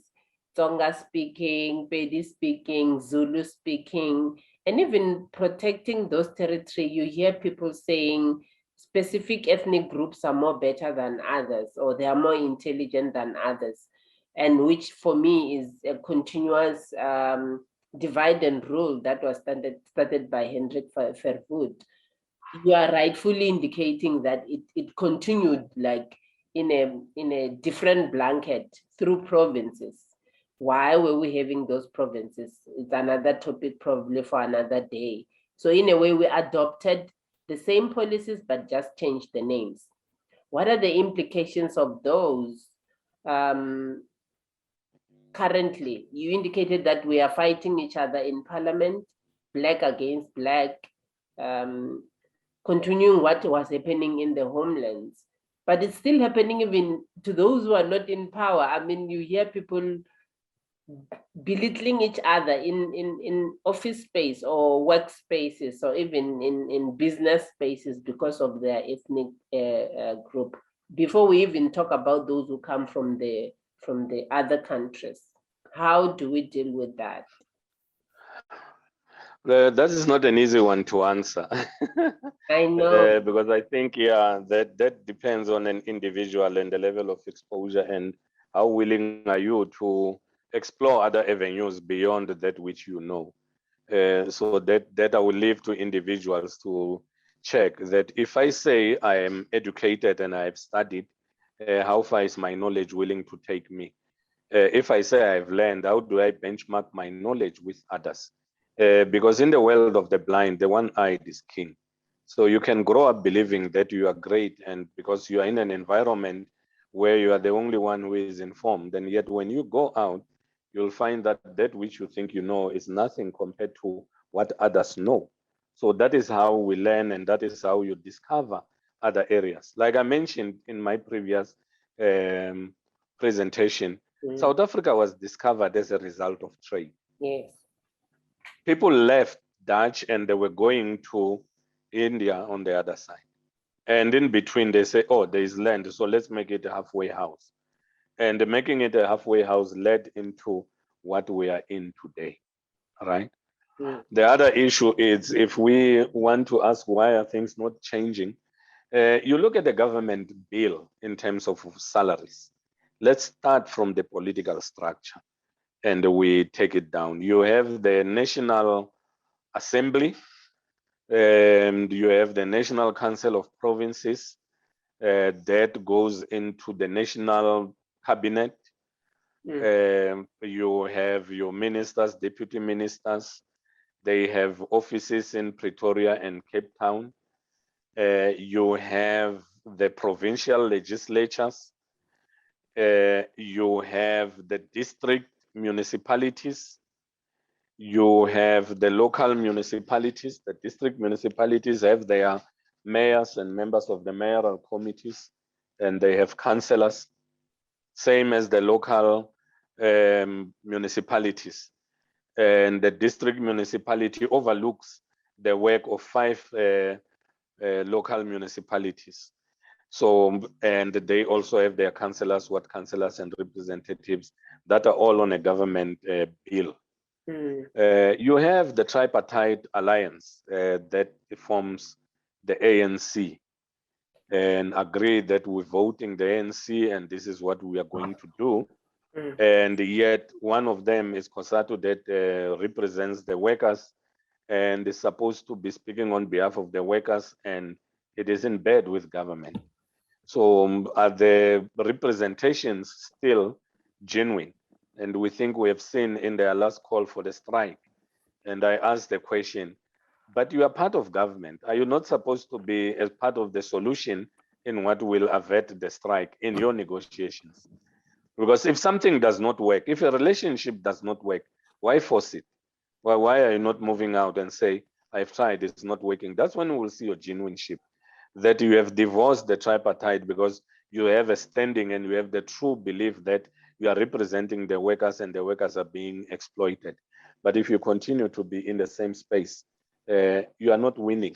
Tsonga speaking, Pedi speaking, Zulu speaking, and even protecting those territory, you hear people saying specific ethnic groups are more better than others, or they are more intelligent than others, and which for me is a continuous divide and rule that was started by Hendrik Verwoerd. You are rightfully indicating that it continued like in a different blanket through provinces. Why were we having those provinces? It's another topic probably for another day. So in a way, we adopted the same policies but just changed the names. What are the implications of those? Currently, you indicated that we are fighting each other in parliament, black against black, continuing what was happening in the homelands. But it's still happening even to those who are not in power. I mean, you hear people belittling each other in office space or workspaces or even in business spaces because of their ethnic group. Before we even talk about those who come from the other countries, how do we deal with that? That is not an easy one to answer. I know. Because I think, that depends on an individual and the level of exposure and how willing are you to explore other avenues beyond that which you know. So that I will leave to individuals to check that if I say I am educated and I have studied, how far is my knowledge willing to take me? If I say I've learned, how do I benchmark my knowledge with others? Because in the world of the blind, the one-eyed is king. So you can grow up believing that you are great, and because you are in an environment where you are the only one who is informed, and yet when you go out, you'll find that that which you think you know is nothing compared to what others know. So that is how we learn, and that is how you discover other areas. Like I mentioned in my previous presentation, South Africa was discovered as a result of trade. Yes. People left Dutch and they were going to India on the other side. And in between, they say, oh, there is land, so let's make it a halfway house. And making it a halfway house led into what we are in today, right? The other issue is, if we want to ask why are things not changing, you look at the government bill in terms of salaries. Let's start from the political structure and we take it down. You have the National Assembly, and you have the National Council of Provinces, that goes into the National Cabinet. You have your ministers, deputy ministers. They have offices in Pretoria and Cape Town. You have the provincial legislatures. You have the district municipalities. You have the local municipalities. The district municipalities have their mayors and members of the mayoral committees, and they have councillors, same as the local municipalities. And the district municipality overlooks the work of 5 local municipalities. So, and they also have their councillors, ward councillors and representatives that are all on a government bill. You have the tripartite alliance that forms the ANC, and agree that we're voting the ANC and this is what we are going to do. And yet one of them is COSATU that represents the workers and is supposed to be speaking on behalf of the workers, and it is in bed with government. So are the representations still genuine? And we think we have seen in their last call for the strike. And I asked the question, but you are part of government. Are you not supposed to be as part of the solution in what will avert the strike in your negotiations? Because if something does not work, if a relationship does not work, why force it? Why are you not moving out and say, I've tried, it's not working? That's when we will see your genuineship, that you have divorced the tripartite because you have a standing and you have the true belief that you are representing the workers and the workers are being exploited. But if you continue to be in the same space, you are not winning.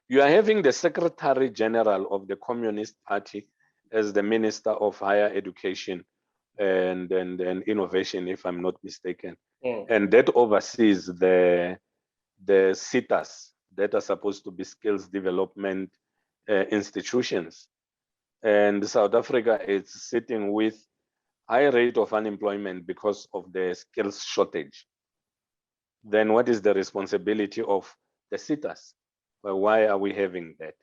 You are having the Secretary General of the Communist Party as the Minister of Higher Education and Innovation, if I'm not mistaken. And that oversees the SETAs that are supposed to be skills development institutions. And South Africa is sitting with high rate of unemployment because of the skills shortage. Then what is the responsibility of the SETAs? Well, why are we having that?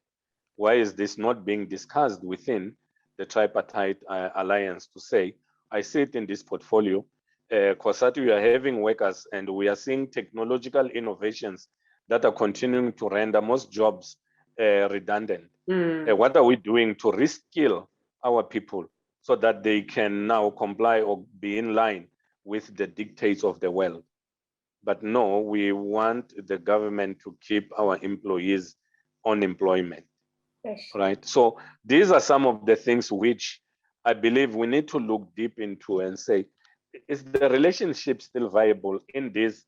Why is this not being discussed within the tripartite alliance to say, I sit in this portfolio, COSATU, we are having workers and we are seeing technological innovations that are continuing to render most jobs redundant. What are we doing to reskill our people so that they can now comply or be in line with the dictates of the world? But no, we want the government to keep our employees on employment. Yes. Right. So these are some of the things which I believe we need to look deep into and say, is the relationship still viable in this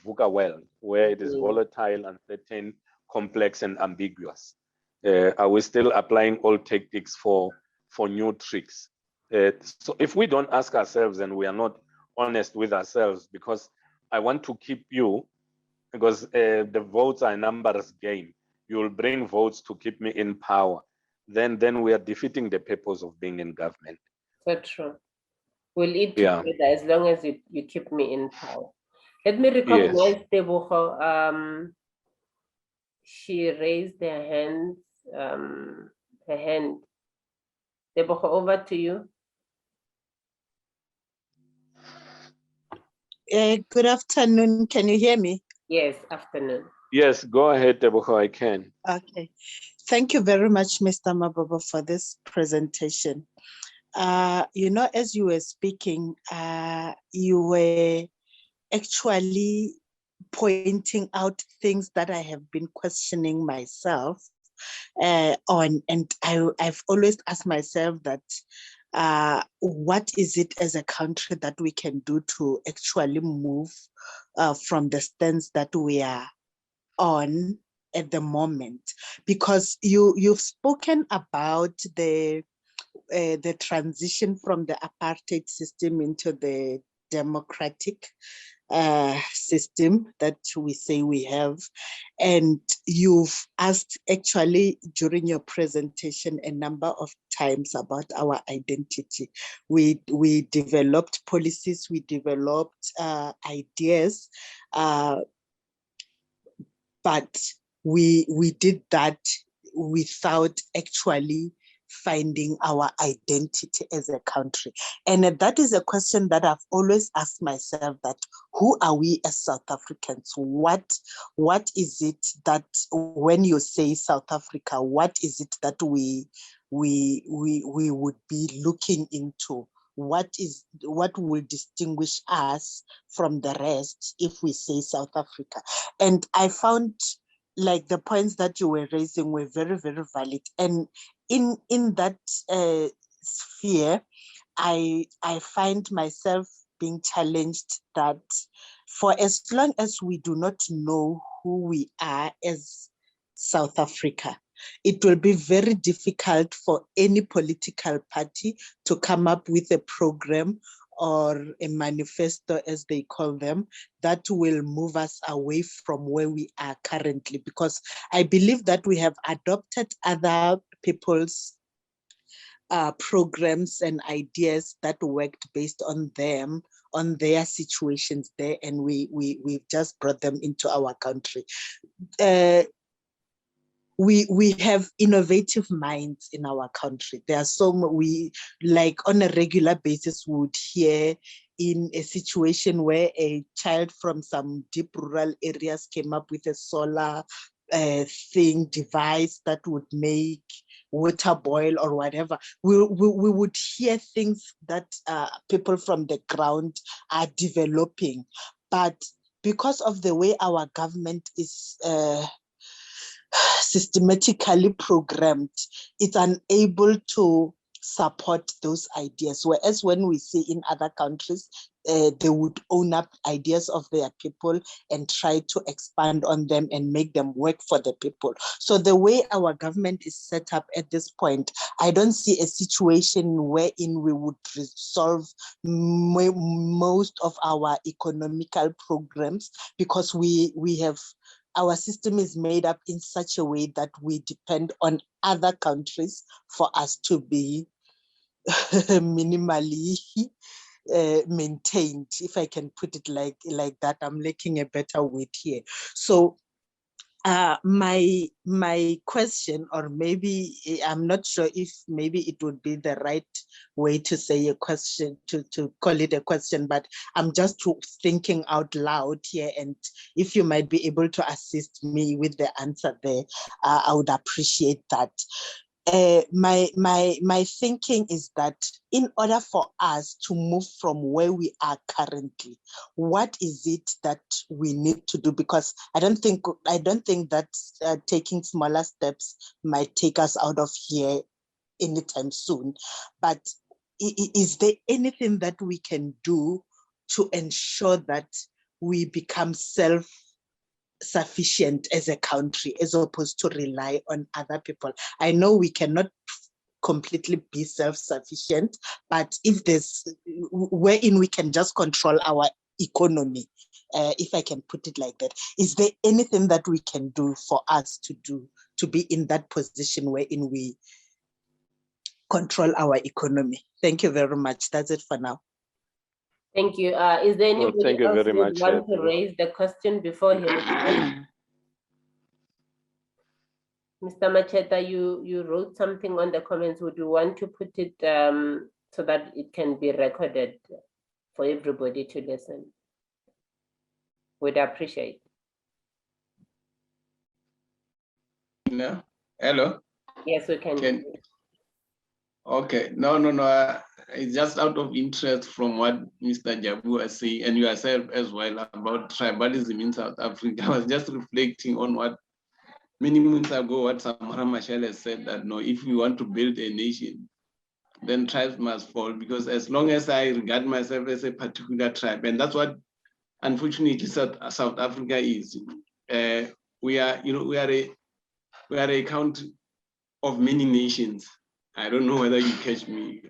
VUCA world where it is volatile, uncertain, complex, and ambiguous? Are we still applying old tactics for new tricks? So if we don't ask ourselves and we are not honest with ourselves, because I want to keep you, because the votes are a numbers game. You will bring votes to keep me in power. Then we are defeating the purpose of being in government. So true. We'll eat together as long as you keep me in power. Let me recognize Tebogo. She raised her hand. Tebogo, over to you. Good afternoon. Can you hear me? Yes, afternoon. Yes, go ahead, Tebogo, I can. Okay. Thank you very much, Mr. Mabobo, for this presentation. You know, as you were speaking, you were actually pointing out things that I have been questioning myself on. And I've always asked myself that, what is it as a country that we can do to actually move from the stance that we are on at the moment? Because you've spoken about the transition from the apartheid system into the democratic system that we say we have. And you've asked actually during your presentation a number of times about our identity. We developed policies, we developed ideas, but we did that without actually finding our identity as a country. And that is a question that I've always asked myself, that who are we as South Africans? What is it that, when you say South Africa, what is it that we would be looking into? What will distinguish us from the rest if we say South Africa? And I found like the points that you were raising were very, very valid. And in that sphere, I find myself being challenged that for as long as we do not know who we are as South Africa, it will be very difficult for any political party to come up with a program or a manifesto, as they call them, that will move us away from where we are currently. Because I believe that we have adopted other people's programs and ideas that worked based on them, on their situations there, and we've just brought them into our country. We have innovative minds in our country. There are we like on a regular basis would hear in a situation where a child from some deep rural areas came up with a solar device that would make water boil or whatever. We would hear things that people from the ground are developing. But because of the way our government is systematically programmed, it's unable to support those ideas. Whereas when we see in other countries, they would own up ideas of their people and try to expand on them and make them work for the people. So the way our government is set up at this point, I don't see a situation wherein we would resolve most of our economical programs, because we have, our system is made up in such a way that we depend on other countries for us to be minimally maintained, if I can put it like that. I'm lacking a better word here. So my question, or maybe I'm not sure if maybe it would be the right way to say a question, to call it a question, but I'm just thinking out loud here, and if you might be able to assist me with the answer there, I would appreciate that. My thinking is that in order for us to move from where we are currently, what is it that we need to do? Because I don't think that taking smaller steps might take us out of here anytime soon. But is there anything that we can do to ensure that we become self-sufficient as a country, as opposed to rely on other people? I know we cannot completely be self-sufficient, but if there's wherein we can just control our economy, if I can put it like that, is there anything that we can do for us to be in that position wherein we control our economy? Thank you very much. That's it for now. Thank you. Is there anybody thank you else very who would much, want to raise the question before he responds? Mr. Macheta, you wrote something on the comments. Would you want to put it so that it can be recorded for everybody to listen? Would appreciate. No. Hello? Yes, we can. Okay. No. it's just out of interest from what Mr. Jabu was saying, and yourself as well, about tribalism in South Africa. I was just reflecting on what many months ago, what Samora Machel has said, that no, if we want to build a nation, then tribes must fall, because as long as I regard myself as a particular tribe, and that's what unfortunately South Africa is. We are a country of many nations. I don't know whether you catch me.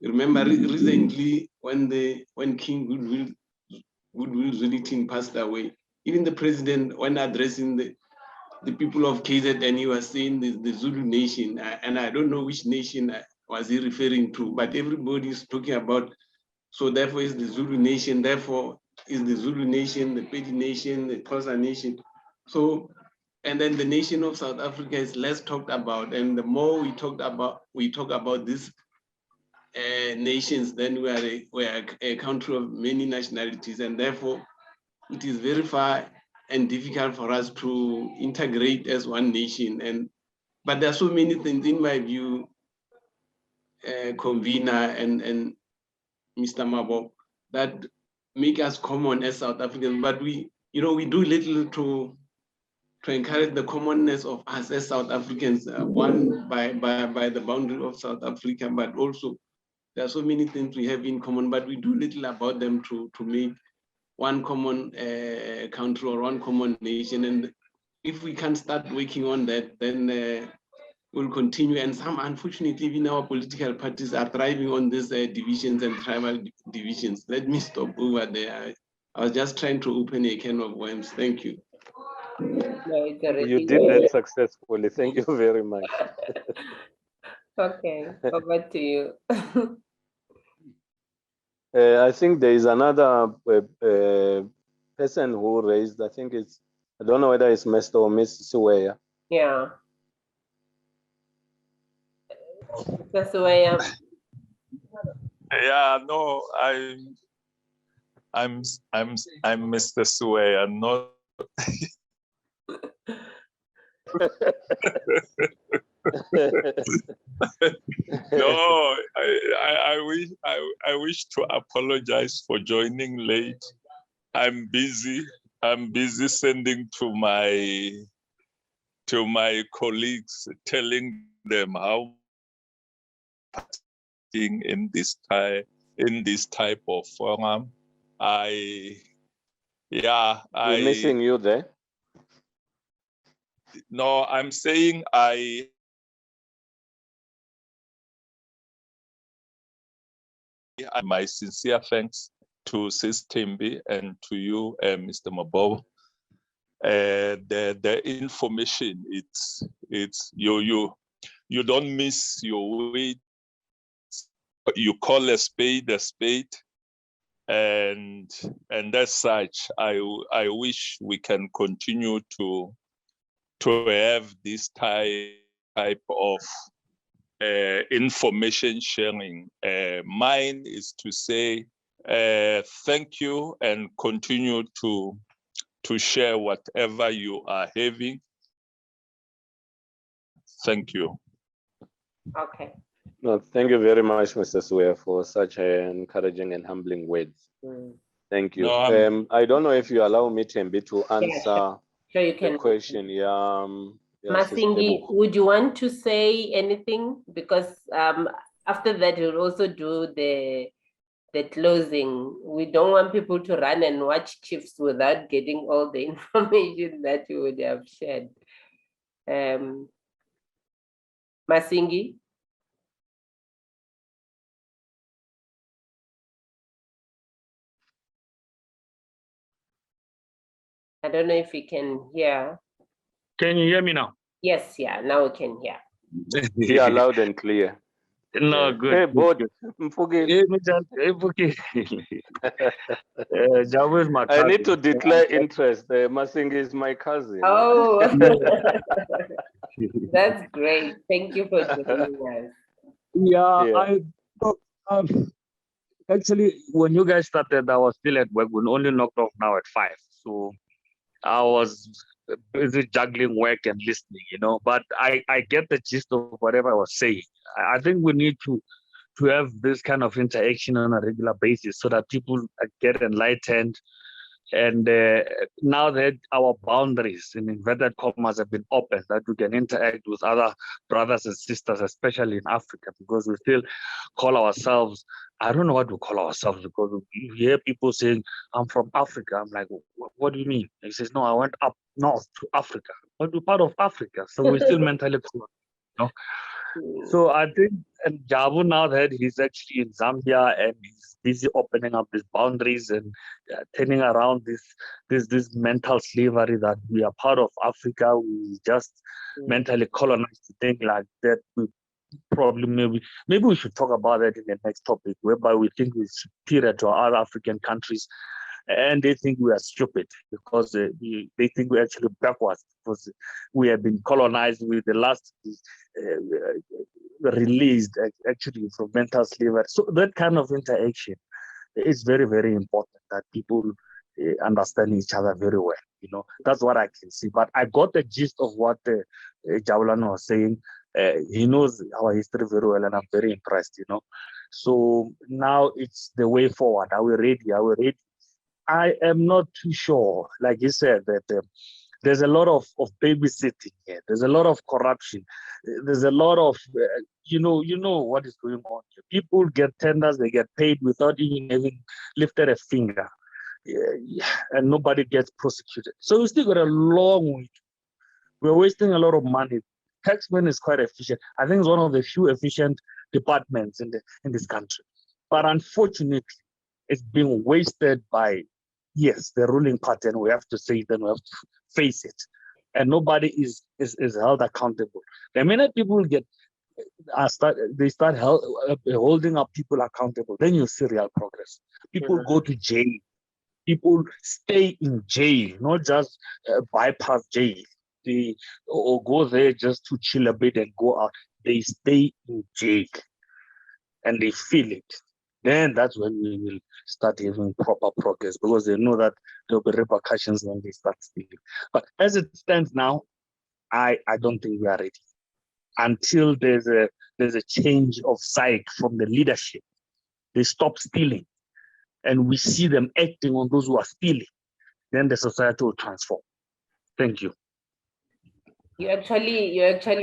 Remember recently when King Goodwill Zwelithini passed away, even the president, when addressing the people of KZN, he was saying the Zulu nation, and I don't know which nation was he referring to, but everybody is talking about, so therefore is the Zulu nation, therefore is the Zulu nation, the Pedi nation, the Xhosa nation. So, and then the nation of South Africa is less talked about, and the more we talk about these nations, then we are a country of many nationalities, and therefore it is very far and difficult for us to integrate as one nation. But there are so many things, in my view, convener and Mr. Mabo, that make us common as South Africans, but we do little to encourage the commonness of us as South Africans, one by the boundary of South Africa, but also there are so many things we have in common, but we do little about them to make one common country or one common nation. And if we can start working on that, then we'll continue. And some, unfortunately, even our political parties are thriving on these divisions and tribal divisions. Let me stop over there. I was just trying to open a can of worms. Thank you. You did that successfully. Thank you very much. Okay, over to you. I think there is another person who raised, I don't know whether it's Mr. or Miss Suweya. Yeah. Mr. Suweya. Yeah, no, I'm Mr. Suweya, not. No, I wish to apologize for joining late. I'm busy sending to my colleagues, telling them how in this type of forum. We're missing you there. No, I'm saying my sincere thanks to Sis Thembi and to you, Mr. Mabobo. The information, it's you don't miss your way. You call a spade, and as such, I wish we can continue to have this type of information sharing. Mine is to say thank you and continue to share whatever you are having. Thank you. Okay. No, thank you very much, Mr. Suweya, for such encouraging and humbling words. Thank you. No, I don't know if you allow me, Thembi, to answer sure you can. the question. Masingi, would you want to say anything? Because after that, we'll also do the closing. We don't want people to run and watch Chiefs without getting all the information that you would have shared. Masingi? I don't know if you can hear. Can you hear me now? Yes, yeah, now we can hear. Yeah, loud and clear. No, Yeah. good. Hey, both. Jabu is my I cousin. need to declare interest. Masingi is my cousin. Oh, that's great. Thank you for joining us. Yeah. Actually, when you guys started, I was still at work. We only knocked off now at 5. So I was busy juggling work and listening, but I get the gist of whatever I was saying. I think we need to to have this kind of interaction on a regular basis so that people get enlightened. And now that our boundaries in inverted commas have been opened, that we can interact with other brothers and sisters, especially in Africa, because we still call ourselves, I don't know what to call ourselves, because you hear people saying, I'm from Africa. I'm like, what do you mean? He says, no, I went up north to Africa. But we're part of Africa, so we're still mentally cool. You know? So I think, and Jabu, now that he's actually in Zambia and he's busy opening up these boundaries and turning around this mental slavery that we are part of Africa, we just mentally colonized to think like that. We probably maybe we should talk about that in the next topic, whereby we think we're superior to other African countries, and they think we are stupid because they think we're actually backwards because we have been colonized with the last released actually from mental slavery. So that kind of interaction is very, very important, that people understand each other very well. You know, that's what I can see. But I got the gist of what Jawulani was saying. He knows our history very well, and I'm very impressed, you know. So now it's the way forward. Are we ready? Are we ready? I am not too sure. Like you said, that there's a lot of babysitting here. There's a lot of corruption. There's a lot of, you know what is going on here. People get tenders, they get paid without even having lifted a finger. And nobody gets prosecuted. So we still got a long way. We're wasting a lot of money. Taxman is quite efficient. I think it's one of the few efficient departments in this country. But unfortunately, it's being wasted by, yes, the ruling party, and we have to say it and we have to face it. And nobody is held accountable. The minute people start holding up people accountable, then you see real progress. People go to jail. People stay in jail, not just bypass jail. Or go there just to chill a bit and go out. They stay in jail and they feel it. Then that's when we will start having proper progress, because they know that there will be repercussions when they start stealing. But as it stands now, I don't think we are ready. Until there's a change of sight from the leadership. They stop stealing and we see them acting on those who are stealing, then the society will transform. Thank you. You actually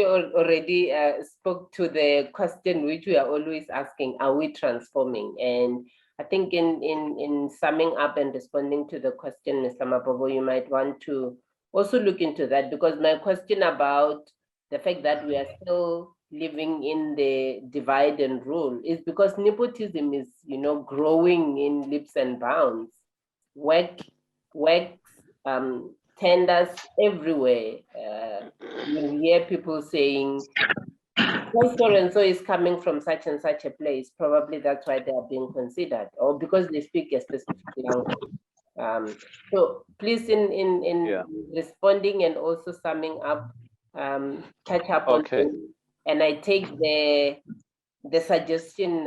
already spoke to the question which we are always asking: are we transforming? And I think in summing up and responding to the question, Mr. Mabobo, you might want to also look into that, because my question about the fact that we are still living in the divide and rule is because nepotism is, growing in leaps and bounds. Work, tenders everywhere. You hear people saying, so and so is coming from such and such a place. Probably that's why they are being considered, or because they speak a specific language. So please, in responding and also summing up, catch up on things. And I take the suggestion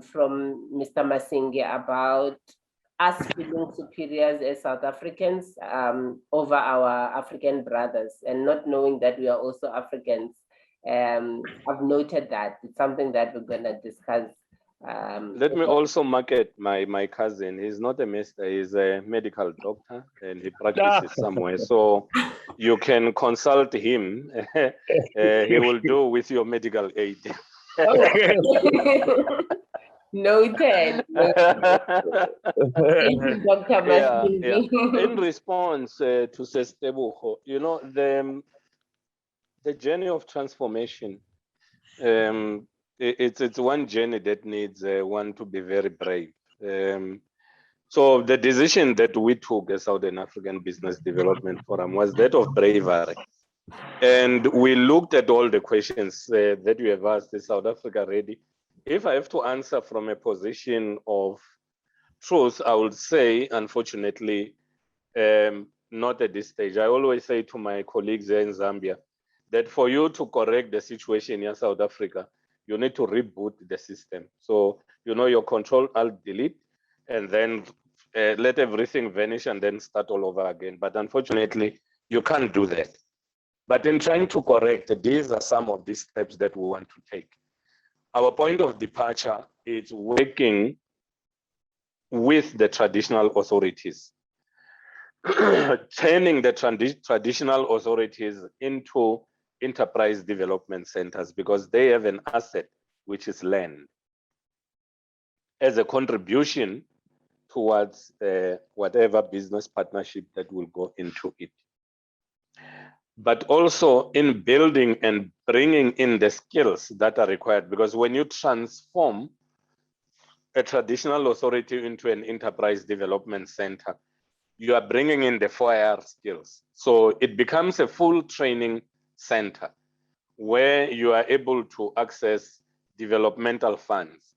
from Mr. Masinge about us feeling superiors as South Africans over our African brothers, and not knowing that we are also Africans. I've noted that. It's something that we're going to discuss. Let me also market my cousin. He's not a minister, he's a medical doctor, and he practices somewhere. So you can consult him. He will do with your medical aid. Noted. Thank you, Dr. Masinge. In response to Sestebuho, the journey of transformation, it's one journey that needs one to be very brave. So the decision that we took as Southern African Business Development Forum was that of bravery. And we looked at all the questions that you have asked. Is South Africa ready? If I have to answer from a position of truth, I would say, unfortunately, not at this stage. I always say to my colleagues here in Zambia that for you to correct the situation in South Africa, you need to reboot the system. So, your control, Alt, delete, and then let everything vanish and then start all over again. But unfortunately, you can't do that. But in trying to correct, these are some of these steps that we want to take. our point of departure is working with the traditional authorities, turning the traditional authorities into enterprise development centers because they have an asset, which is land, as a contribution towards whatever business partnership that will go into it. But also in building and bringing in the skills that are required, because when you transform a traditional authority into an enterprise development center, you are bringing in the 4R skills. So it becomes a full training center where you are able to access developmental funds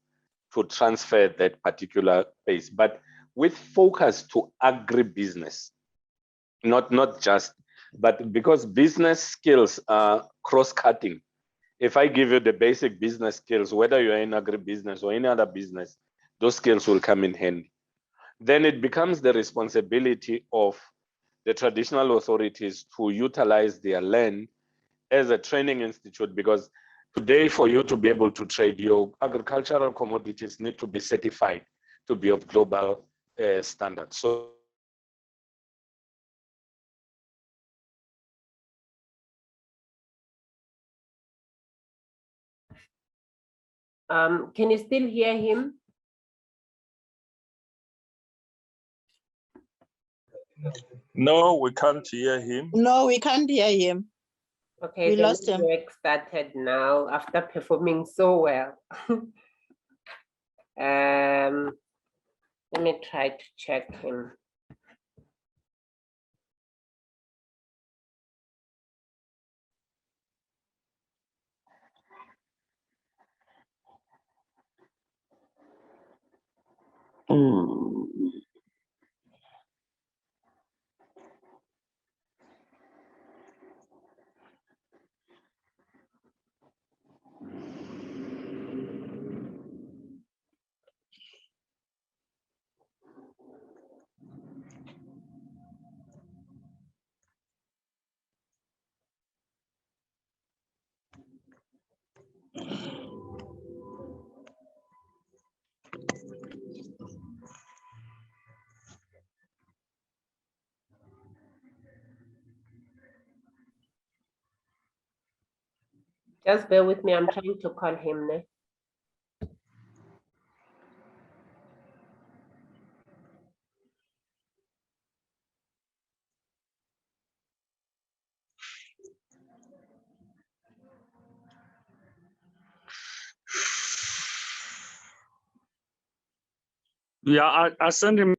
to transfer that particular base, but with focus to agribusiness, not just, but because business skills are cross-cutting. If I give you the basic business skills, whether you're in agribusiness or any other business, those skills will come in handy. Then it becomes the responsibility of the traditional authorities to utilize their land as a training institute, because today for you to be able to trade, your agricultural commodities need to be certified to be of global standards. So can you still hear him? No, we can't hear him. No, we can't hear him. Okay, We the lost him. network started now after performing so well. Let me try to check him. Just bear with me, I'm trying to call him now. Yeah, I sent him.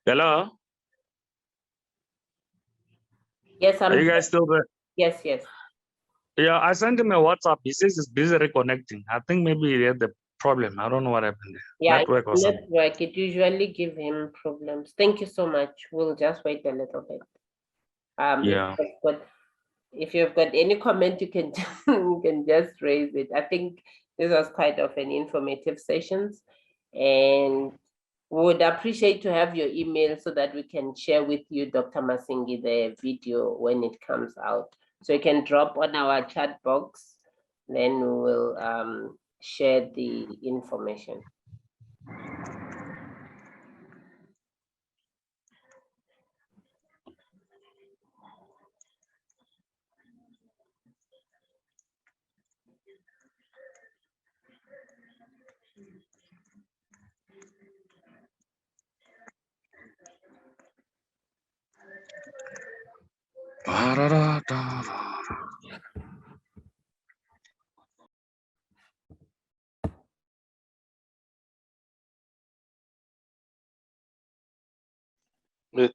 Hello? Yes, Are you guys still there? Yes, yes. Yeah, I sent him a WhatsApp. He says he's busy reconnecting. I think maybe he had the problem. I don't know what happened there. Yeah, Network or something. network, it usually give him problems. Thank you so much. We'll just wait a little bit. Yeah. If you've got any comment, you can you can just raise it. I think this was quite of an informative sessions, and would appreciate to have your email so that we can share with you, Dr. Masingi, the video when it comes out. So you can drop on our chat box, then we will share the information.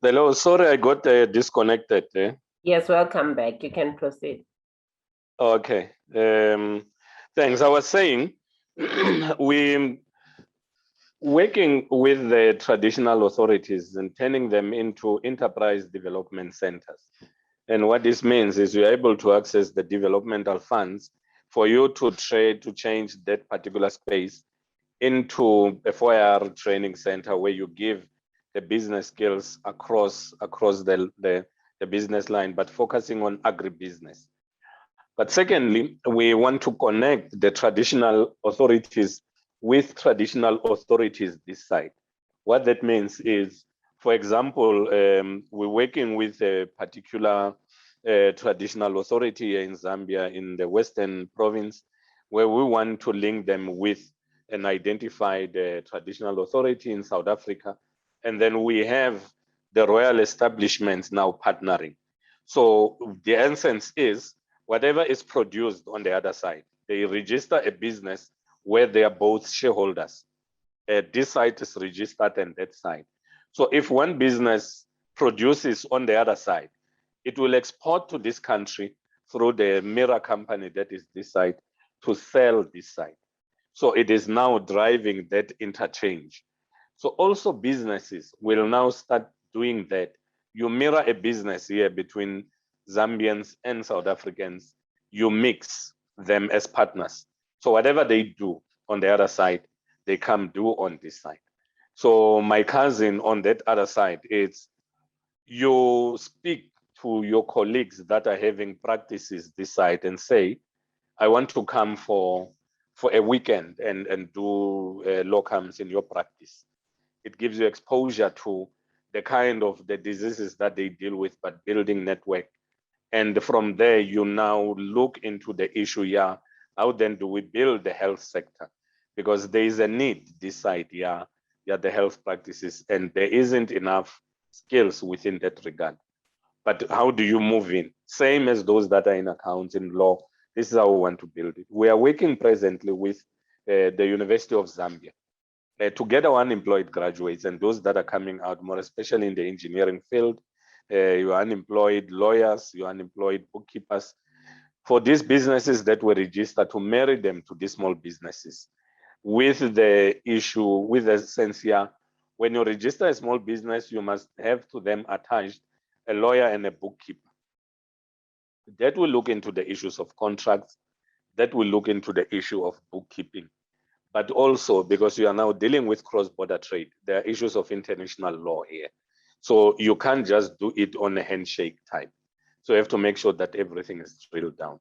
hello, sorry, I got disconnected. Yes, welcome back. You can proceed. Okay, thanks. I was saying, we working with the traditional authorities and turning them into enterprise development centers. And what this means is you're able to access the developmental funds for you to change that particular space into a 4R training center where you give the business skills across the business line, but focusing on agribusiness. But secondly, we want to connect the traditional authorities with traditional authorities this side. What that means is, for example, we're working with a particular traditional authority here in Zambia, in the Western province, where we want to link them with an identified traditional authority in South Africa. And then we have the royal establishments now partnering. So the essence is, whatever is produced on the other side, they register a business where they are both shareholders. This side is registered and that side. So if one business produces on the other side, it will export to this country through the mirror company that is this side to sell this side. So it is now driving that interchange. So also businesses will now start doing that. You mirror a business here between Zambians and South Africans, you mix them as partners. So whatever they do on the other side, they come do on this side. So my cousin on that other side, it's you speak to your colleagues that are having practices this side and say, I want to come for a weekend and do locums in your practice. It gives you exposure to the kind of the diseases that they deal with, but building network. And from there, you now look into the issue, yeah, how then do we build the health sector? Because there is a need this side, yeah, the health practices, and there isn't enough skills within that regard. But how do you move in? Same as those that are in accounting, law. This is how we want to build it. We are working presently with the University of Zambia to get our unemployed graduates and those that are coming out, more especially in the engineering field, your unemployed lawyers, your unemployed bookkeepers, for these businesses that were registered, to marry them to these small businesses with the issue, with the sense here, when you register a small business, you must have to them attached a lawyer and a bookkeeper. That will look into the issues of contracts, that will look into the issue of bookkeeping. But also, because you are now dealing with cross-border trade, there are issues of international law here. So you can't just do it on a handshake type. So you have to make sure that everything is drilled down.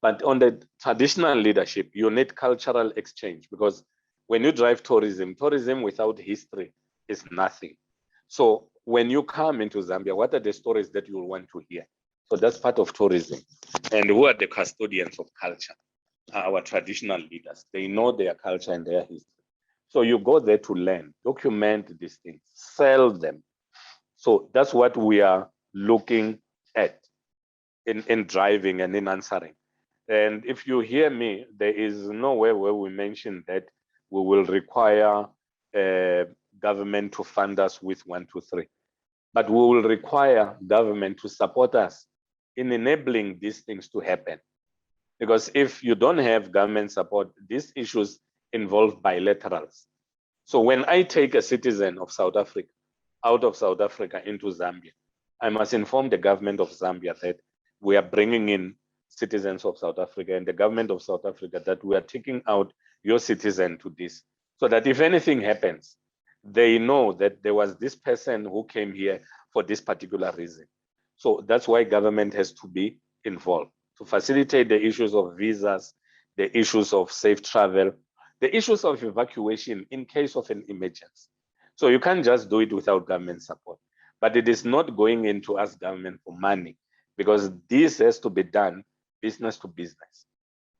But on the traditional leadership, you need cultural exchange, because when you drive tourism without history is nothing. So when you come into Zambia, what are the stories that you will want to hear? So that's part of tourism. And who are the custodians of culture? Our traditional leaders. They know their culture and their history. So you go there to learn, document these things, sell them. So that's what we are looking at in driving and in answering. And if you hear me, there is nowhere where we mention that we will require government to fund us with 1, 2, 3. But we will require government to support us in enabling these things to happen. Because if you don't have government support, these issues involve bilaterals. So when I take a citizen of South Africa out of South Africa into Zambia, I must inform the government of Zambia that we are bringing in citizens of South Africa, and the government of South Africa that we are taking out your citizen to this, so that if anything happens, they know that there was this person who came here for this particular reason. So that's why government has to be involved to facilitate the issues of visas, the issues of safe travel, the issues of evacuation in case of an emergency. So you can't just do it without government support. But it is not going into us government for money, because this has to be done business to business.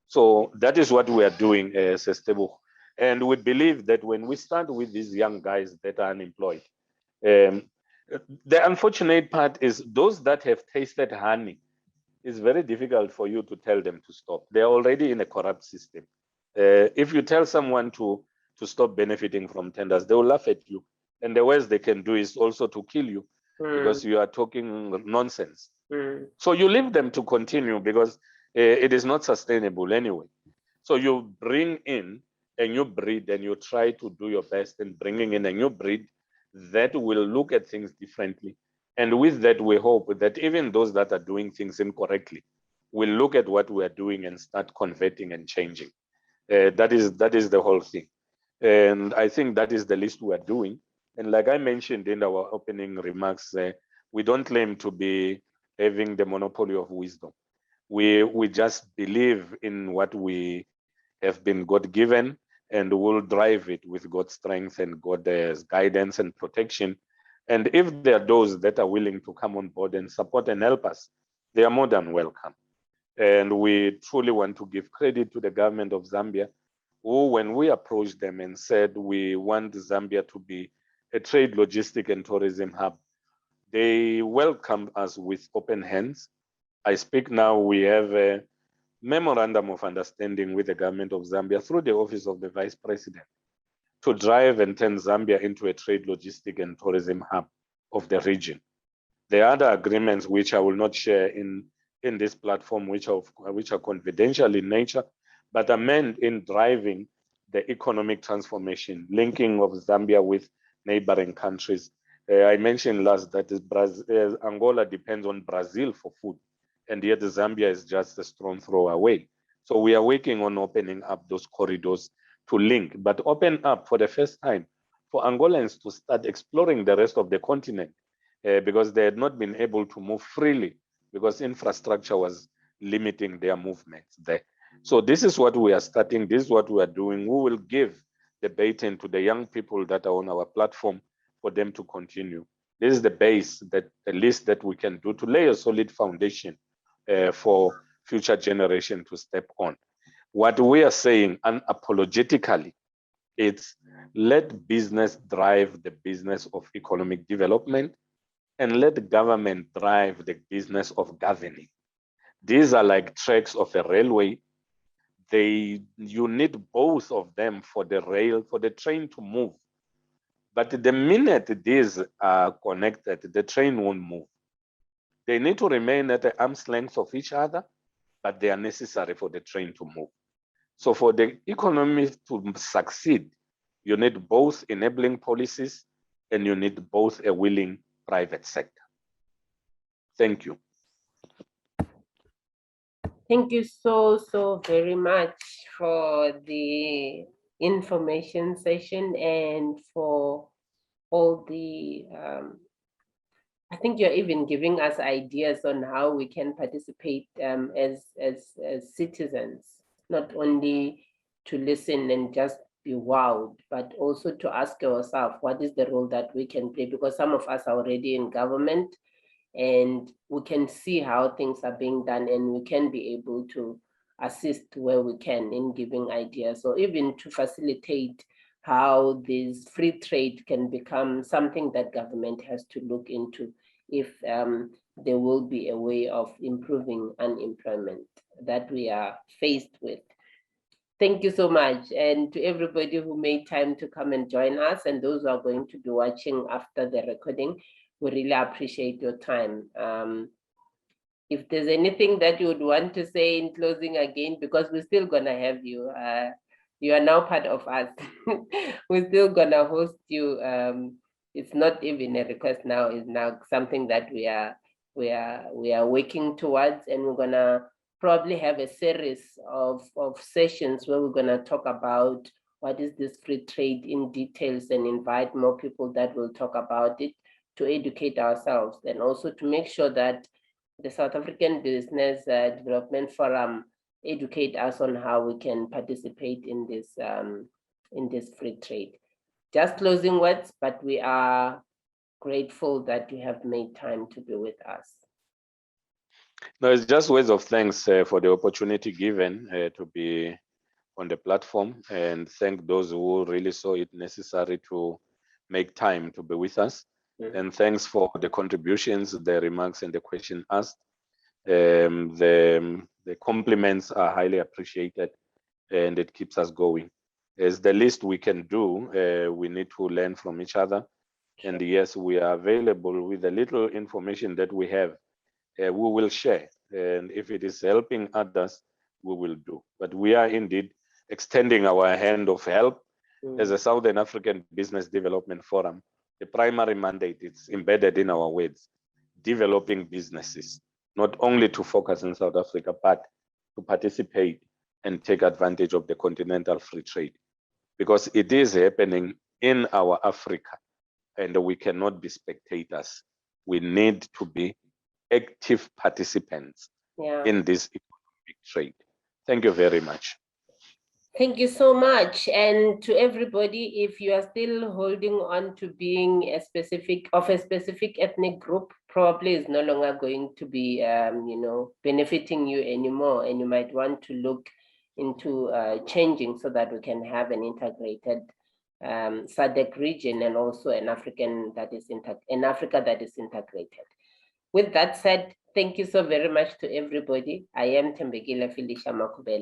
So that is what we are doing as a stable. And we believe that when we start with these young guys that are unemployed, the unfortunate part is those that have tasted honey, it's very difficult for you to tell them to stop. They're already in a corrupt system. If you tell someone to stop benefiting from tenders, they will laugh at you. And the worst they can do is also to kill you because you are talking nonsense. So you leave them to continue because it is not sustainable anyway. So you bring in a new breed and you try to do your best in bringing in a new breed that will look at things differently. And with that, we hope that even those that are doing things incorrectly will look at what we are doing and start converting and changing. That is the whole thing. And I think that is the least we are doing. And like I mentioned in our opening remarks, we don't claim to be having the monopoly of wisdom. We just believe in what we have been God given, and will drive it with God's strength and God's guidance and protection. And if there are those that are willing to come on board and support and help us, they are more than welcome. And we truly want to give credit to the government of Zambia, who, when we approached them and said we want Zambia to be a trade, logistic, and tourism hub, they welcomed us with open hands. I speak now, we have a memorandum of understanding with the government of Zambia through the office of the vice president to drive and turn Zambia into a trade, logistic, and tourism hub of the region. There are other agreements which I will not share in this platform, which are confidential in nature, but are meant in driving the economic transformation, linking of Zambia with neighboring countries. I mentioned last that Angola depends on Brazil for food, and yet Zambia is just a strong throw away. So we are working on opening up those corridors to link, but open up for the first time for Angolans to start exploring the rest of the continent, because they had not been able to move freely because infrastructure was limiting their movements there. So this is what we are starting. This is what we are doing. We will give the baton to the young people that are on our platform for them to continue. This is the base, that the least that we can do to lay a solid foundation for future generation to step on. What we are saying unapologetically, it's let business drive the business of economic development, and let the government drive the business of governing. These are like tracks of a railway. You need both of them for the train to move. But the minute these are connected, the train won't move. They need to remain at the arm's length of each other, but they are necessary for the train to move. So for the economy to succeed, you need both enabling policies, and you need both a willing private sector. Thank you. Thank you so very much for the information session and for all the, I think you're even giving us ideas on how we can participate as citizens, not only to listen and just be wowed, but also to ask ourselves, what is the role that we can play? Because some of us are already in government, and we can see how things are being done, and we can be able to assist where we can in giving ideas, or even to facilitate how this free trade can become something that government has to look into if there will be a way of improving unemployment that we are faced with. Thank you so much. And to everybody who made time to come and join us, and those who are going to be watching after the recording, we really appreciate your time. If there's anything that you would want to say in closing again, because we're still gonna have you, you are now part of us. We're still gonna host you. It's not even a request now, it's now something that we are working towards, and we're gonna probably have a series of sessions where we're gonna talk about what is this free trade in details, and invite more people that will talk about it, to educate ourselves, and also to make sure that the South African Business Development Forum educate us on how we can participate in this free trade. Just closing words, but we are grateful that you have made time to be with us. No, it's just words of thanks for the opportunity given to be on the platform, and thank those who really saw it necessary to make time to be with us. And thanks for the contributions, the remarks, and the question asked. The compliments are highly appreciated, and it keeps us going. As the least we can do, we need to learn from each other. And yes, we are available with the little information that we have. We will share. And if it is helping others, we will do. But we are indeed extending our hand of help as a Southern African Business Development Forum. The primary mandate, it's embedded in our words, developing businesses, not only to focus in South Africa, but to participate and take advantage of the continental free trade, because it is happening in our Africa. and we cannot be spectators. We need to be active participants in this economic trade. Thank you very much. Thank you so much. And to everybody, if you are still holding on to being a specific ethnic group, probably is no longer going to be, benefiting you anymore. And you might want to look into changing so that we can have an integrated SADC region and also an Africa that is integrated. With that said, thank you so very much to everybody. I am Thembekile Phylicia Makhubele.